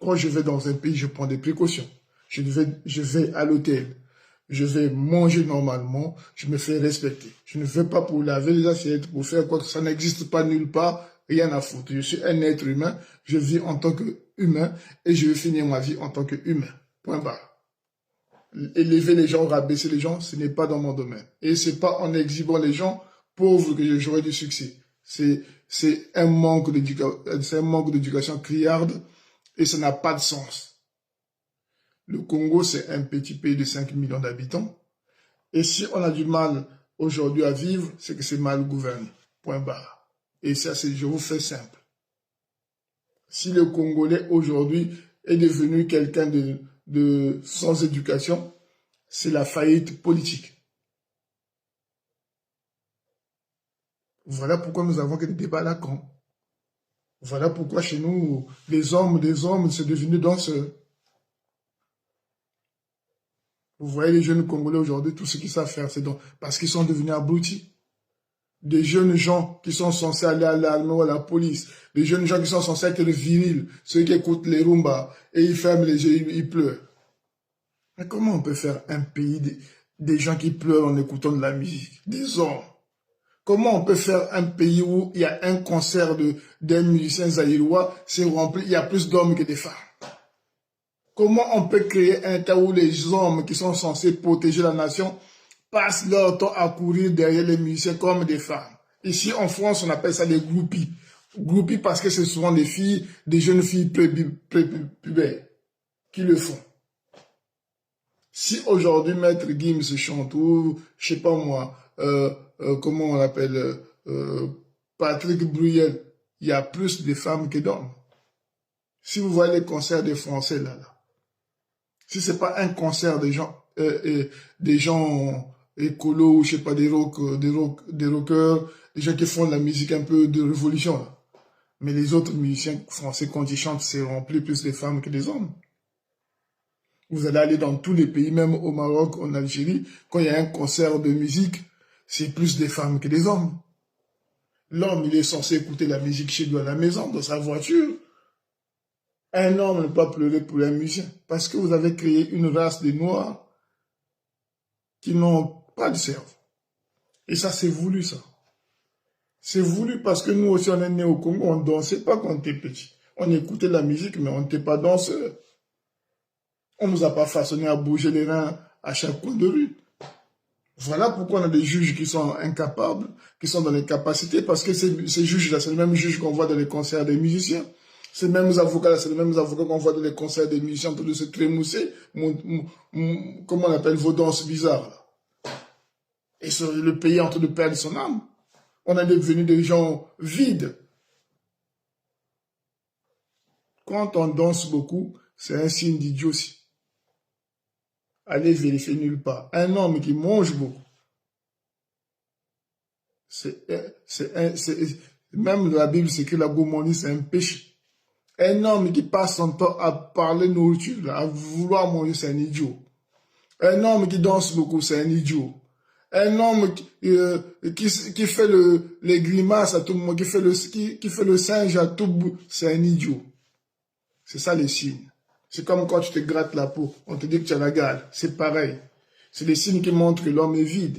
Quand je vais dans un pays, je prends des précautions. Je vais à l'hôtel. Je vais manger normalement, je me fais respecter. Je ne vais pas pour laver les assiettes, pour faire quoi que ça n'existe pas nulle part, rien à foutre. Je suis un être humain, je vis en tant qu'humain et je vais finir ma vie en tant qu'humain. Point barre. Élever les gens, rabaisser les gens, ce n'est pas dans mon domaine. Et c'est pas en exhibant les gens pauvres que j'aurai du succès. C'est un manque d'éducation criarde et ça n'a pas de sens. Le Congo, c'est un petit pays de 5 millions d'habitants. Et si on a du mal aujourd'hui à vivre, c'est que c'est mal gouverné. Point barre. Et ça, je vous fais simple. Si le Congolais aujourd'hui est devenu quelqu'un de sans éducation, c'est la faillite politique. Voilà pourquoi nous avons que des débats là quand. Voilà pourquoi chez nous, des hommes, c'est devenu danseurs. Vous voyez les jeunes Congolais aujourd'hui, tout ce qu'ils savent faire, c'est donc parce qu'ils sont devenus abrutis. Des jeunes gens qui sont censés aller à l'armée ou à la police. Des jeunes gens qui sont censés être virils. Ceux qui écoutent les rumbas et ils ferment les yeux, ils pleurent. Mais comment on peut faire un pays des gens qui pleurent en écoutant de la musique? Des hommes. Comment on peut faire un pays où il y a un concert d'un musicien zaïrois, c'est rempli, il y a plus d'hommes que des femmes? Comment on peut créer un cas où les hommes qui sont censés protéger la nation passent leur temps à courir derrière les musiciens comme des femmes? Ici, en France, on appelle ça des groupies. Groupies parce que ce sont des filles, des jeunes filles pubères qui le font. Si aujourd'hui, Maître Gims chante, ou je sais pas moi, comment on l'appelle, Patrick Bruel, il y a plus de femmes que d'hommes. Si vous voyez les concerts des Français là, si c'est pas un concert des gens écolos, ou je sais pas, des rockers, des gens qui font de la musique un peu de révolution, là. Mais les autres musiciens français, quand ils chantent, c'est rempli plus des femmes que des hommes. Vous allez aller dans tous les pays, même au Maroc, en Algérie, quand il y a un concert de musique, c'est plus des femmes que des hommes. L'homme, il est censé écouter la musique chez lui à la maison, dans sa voiture. Un homme ne peut pas pleurer pour un musicien, parce que vous avez créé une race de noirs qui n'ont pas de cerveau. Et ça, c'est voulu, ça. C'est voulu parce que nous aussi, on est nés au Congo, on ne dansait pas quand on était petit. On écoutait la musique, mais on n'était pas danseurs. On ne nous a pas façonné à bouger les reins à chaque coin de rue. Voilà pourquoi on a des juges qui sont incapables, qui sont dans les capacités, parce que ces juges-là, c'est les mêmes juges qu'on voit dans les concerts des musiciens. Ces mêmes avocats-là, c'est les mêmes avocats qu'on voit dans les concerts des musiciens en train de se trémousser, comment on appelle, vos danses bizarres, là. Et le pays est en train de perdre son âme. On est devenu des gens vides. Quand on danse beaucoup, c'est un signe d'idiotie. Allez vérifier nulle part. Un homme qui mange beaucoup, même dans la Bible, c'est que la gourmandise, c'est un péché. Un homme qui passe son temps à parler nourriture, à vouloir manger, c'est un idiot. Un homme qui danse beaucoup, c'est un idiot. Un homme qui fait les grimaces à tout le monde, qui fait le singe à tout bout, c'est un idiot. C'est ça les signes. C'est comme quand tu te grattes la peau, on te dit que tu as la gale. C'est pareil. C'est des signes qui montrent que l'homme est vide.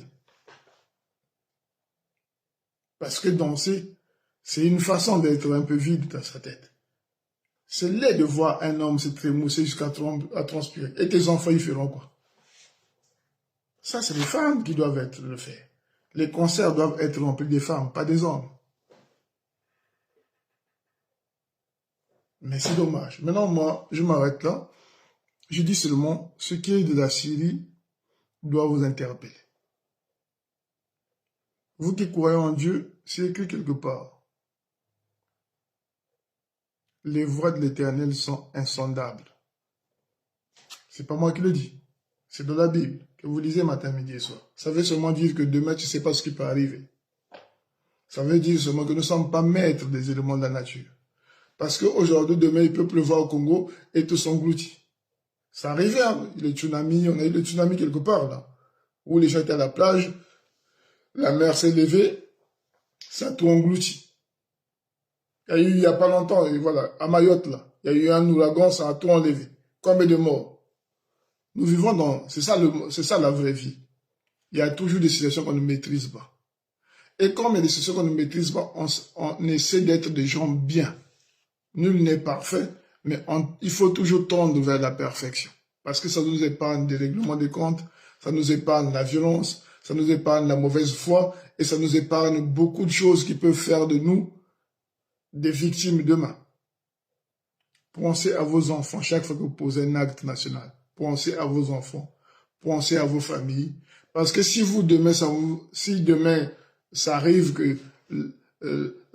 Parce que danser, c'est une façon d'être un peu vide dans sa tête. C'est laid de voir un homme se trémousser jusqu'à transpirer. Et tes enfants, ils feront quoi? Ça, c'est les femmes qui doivent le faire. Les concerts doivent être remplis des femmes, pas des hommes. Mais c'est dommage. Maintenant, moi, je m'arrête là. Je dis seulement, ce qui est de la Syrie doit vous interpeller. Vous qui croyez en Dieu, c'est écrit quelque part. Les voies de l'Éternel sont insondables. C'est pas moi qui le dis. C'est dans la Bible que vous lisez matin, midi et soir. Ça veut seulement dire que demain, tu ne sais pas ce qui peut arriver. Ça veut dire seulement que nous ne sommes pas maîtres des éléments de la nature. Parce qu'aujourd'hui, demain, il peut pleuvoir au Congo et tout s'engloutit. Ça arrivait, hein? Le tsunami, on a eu le tsunami quelque part, là. Où les gens étaient à la plage, la mer s'est levée, ça a tout englouti. Il y a eu, il n'y a pas longtemps, et voilà, à Mayotte, là, il y a eu un ouragan, ça a tout enlevé. Combien de morts? Nous vivons dans, c'est ça la vraie vie. Il y a toujours des situations qu'on ne maîtrise pas. Et comme il y a des situations qu'on ne maîtrise pas, on essaie d'être des gens bien. Nul n'est parfait, mais il faut toujours tendre vers la perfection. Parce que ça nous épargne des règlements de comptes, ça nous épargne la violence, ça nous épargne la mauvaise foi, et ça nous épargne beaucoup de choses qui peuvent faire de nous des victimes demain. Pensez à vos enfants chaque fois que vous posez un acte national. Pensez à vos enfants, pensez à vos familles. Parce que si demain ça arrive que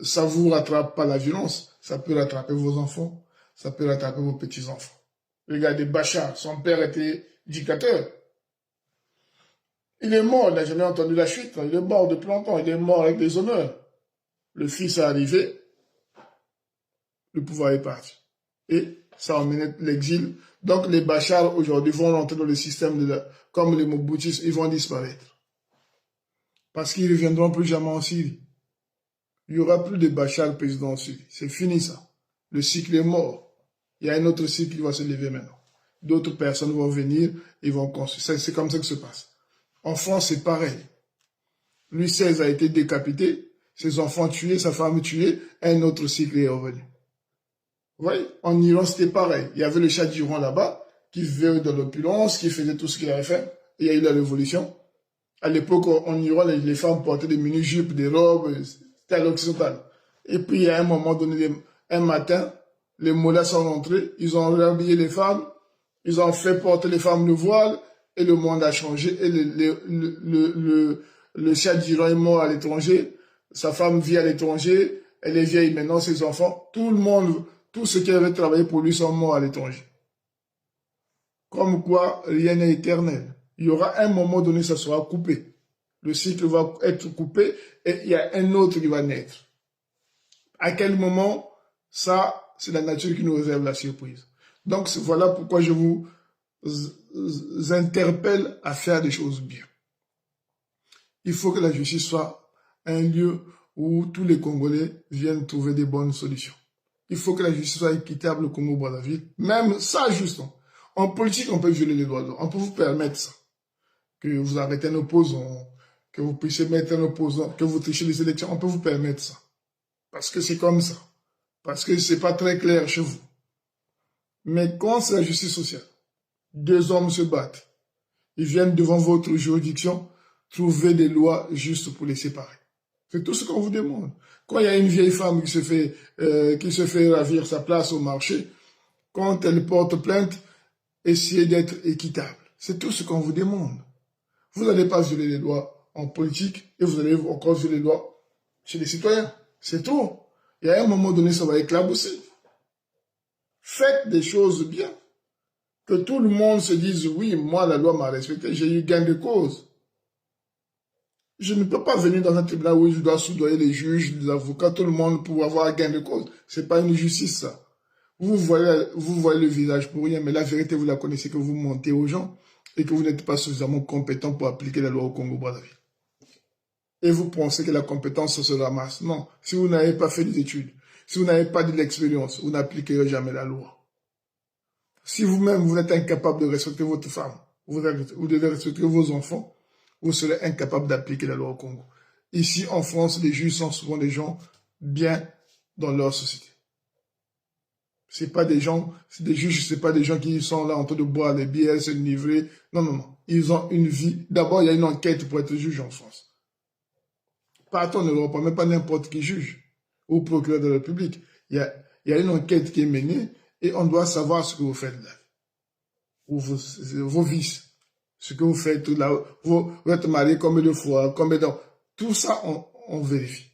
ça vous rattrape pas la violence, ça peut rattraper vos enfants, ça peut rattraper vos petits-enfants. Regardez Bachar, son père était dictateur. Il est mort, il n'a jamais entendu la chute, il est mort depuis longtemps, il est mort avec des honneurs. Le fils est arrivé, le pouvoir est parti. Et ça a emmené l'exil. Donc les Bachar aujourd'hui vont rentrer dans le système comme les Mobutus, ils vont disparaître. Parce qu'ils ne reviendront plus jamais en Syrie. Il n'y aura plus de Bachar président en Syrie. C'est fini ça. Le cycle est mort. Il y a un autre cycle qui va se lever maintenant. D'autres personnes vont venir, ils vont construire. C'est comme ça que ça se passe. En France, c'est pareil. Louis XVI a été décapité, ses enfants tués, sa femme tuée, un autre cycle est revenu. Vous voyez, en Iran, c'était pareil. Il y avait le Shah d'Iran là-bas, qui vivait dans l'opulence, qui faisait tout ce qu'il avait fait. Et il y a eu la révolution. À l'époque, en Iran, les femmes portaient des mini-jupes, des robes, c'était à l'occidental. Et puis, à un moment donné, un matin, les mollahs sont rentrés, ils ont réhabillé les femmes, ils ont fait porter les femmes le voile, et le monde a changé. Et le Shah d'Iran est mort à l'étranger, sa femme vit à l'étranger, elle est vieille maintenant, ses enfants, tout le monde, tous ceux qui avaient travaillé pour lui sont morts à l'étranger. Comme quoi, rien n'est éternel. Il y aura un moment donné, ça sera coupé. Le cycle va être coupé et il y a un autre qui va naître. À quel moment? Ça, c'est la nature qui nous réserve la surprise. Donc, voilà pourquoi je vous interpelle à faire des choses bien. Il faut que la justice soit un lieu où tous les Congolais viennent trouver des bonnes solutions. Il faut que la justice soit équitable au Congo-Brazzaville. Même ça, justement. En politique, on peut violer les droits de l'homme. On peut vous permettre ça. Que vous arrêtez un opposant, que vous puissiez mettre un opposant, que vous trichez les élections. On peut vous permettre ça. Parce que c'est comme ça. Parce que c'est pas très clair chez vous. Mais quand c'est la justice sociale, deux hommes se battent. Ils viennent devant votre juridiction trouver des lois justes pour les séparer. C'est tout ce qu'on vous demande. Quand il y a une vieille femme qui se fait ravir sa place au marché, quand elle porte plainte, essayez d'être équitable. C'est tout ce qu'on vous demande. Vous n'allez pas violer les lois en politique et vous allez encore violer les lois chez les citoyens. C'est tout. Et à un moment donné, ça va éclabousser. Faites des choses bien. Que tout le monde se dise, oui, moi, la loi m'a respecté, j'ai eu gain de cause. Je ne peux pas venir dans un tribunal où je dois soudoyer les juges, les avocats, tout le monde pour avoir gain de cause. C'est pas une justice, ça. Vous voyez le visage pour rien, mais la vérité, vous la connaissez, que vous mentez aux gens et que vous n'êtes pas suffisamment compétent pour appliquer la loi au Congo-Brazzaville. Et vous pensez que la compétence se ramasse. Non. Si vous n'avez pas fait des études, si vous n'avez pas de l'expérience, vous n'appliquerez jamais la loi. Si vous-même, vous êtes incapable de respecter votre femme, vous devez respecter vos enfants, vous serez incapable d'appliquer la loi au Congo. Ici, en France, les juges sont souvent des gens bien dans leur société. C'est pas des gens, c'est des juges, c'est pas des gens qui sont là en train de boire des bières, se livrer. Non, non, non. Ils ont une vie. D'abord, il y a une enquête pour être juge en France. Partout en Europe, même pas n'importe qui juge ou procureur de la République. Il y a une enquête qui est menée et on doit savoir ce que vous faites là. Ou vos vices. Ce que vous faites là. Vous êtes marié combien de fois, combien de... Tout ça, on vérifie.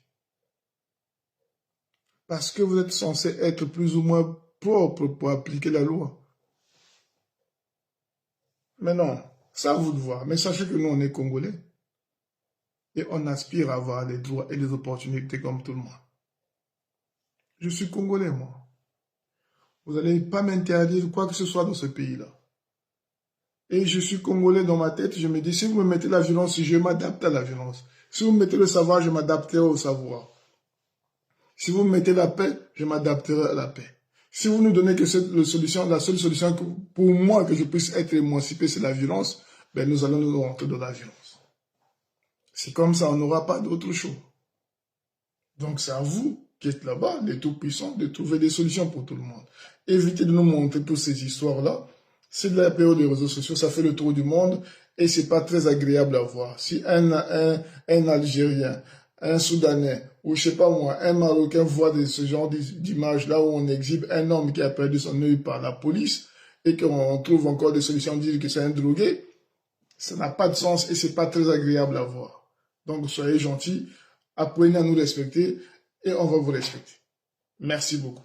Parce que vous êtes censé être plus ou moins propre pour appliquer la loi. Mais non, ça vous de voir. Mais sachez que nous, on est Congolais. Et on aspire à avoir les droits et les opportunités comme tout le monde. Je suis Congolais, moi. Vous n'allez pas m'interdire quoi que ce soit dans ce pays-là. Et je suis Congolais dans ma tête. Je me dis, si vous me mettez la violence, je m'adapte à la violence. Si vous me mettez le savoir, je m'adapterai au savoir. Si vous me mettez la paix, je m'adapterai à la paix. Si vous nous donnez que la seule solution pour moi que je puisse être émancipé, c'est la violence, ben nous allons nous rentrer dans la violence. C'est comme ça, on n'aura pas d'autre choix. Donc c'est à vous qui êtes là-bas, les tout-puissants, de trouver des solutions pour tout le monde. Évitez de nous montrer toutes ces histoires-là. C'est de la période des réseaux sociaux, ça fait le tour du monde et c'est pas très agréable à voir. Si un Algérien, un Soudanais, ou je sais pas moi, un Marocain voit ce genre d'images là où on exhibe un homme qui a perdu son œil par la police et qu'on trouve encore des solutions de dire que c'est un drogué, ça n'a pas de sens et c'est pas très agréable à voir. Donc soyez gentils, apprenez à nous respecter et on va vous respecter. Merci beaucoup.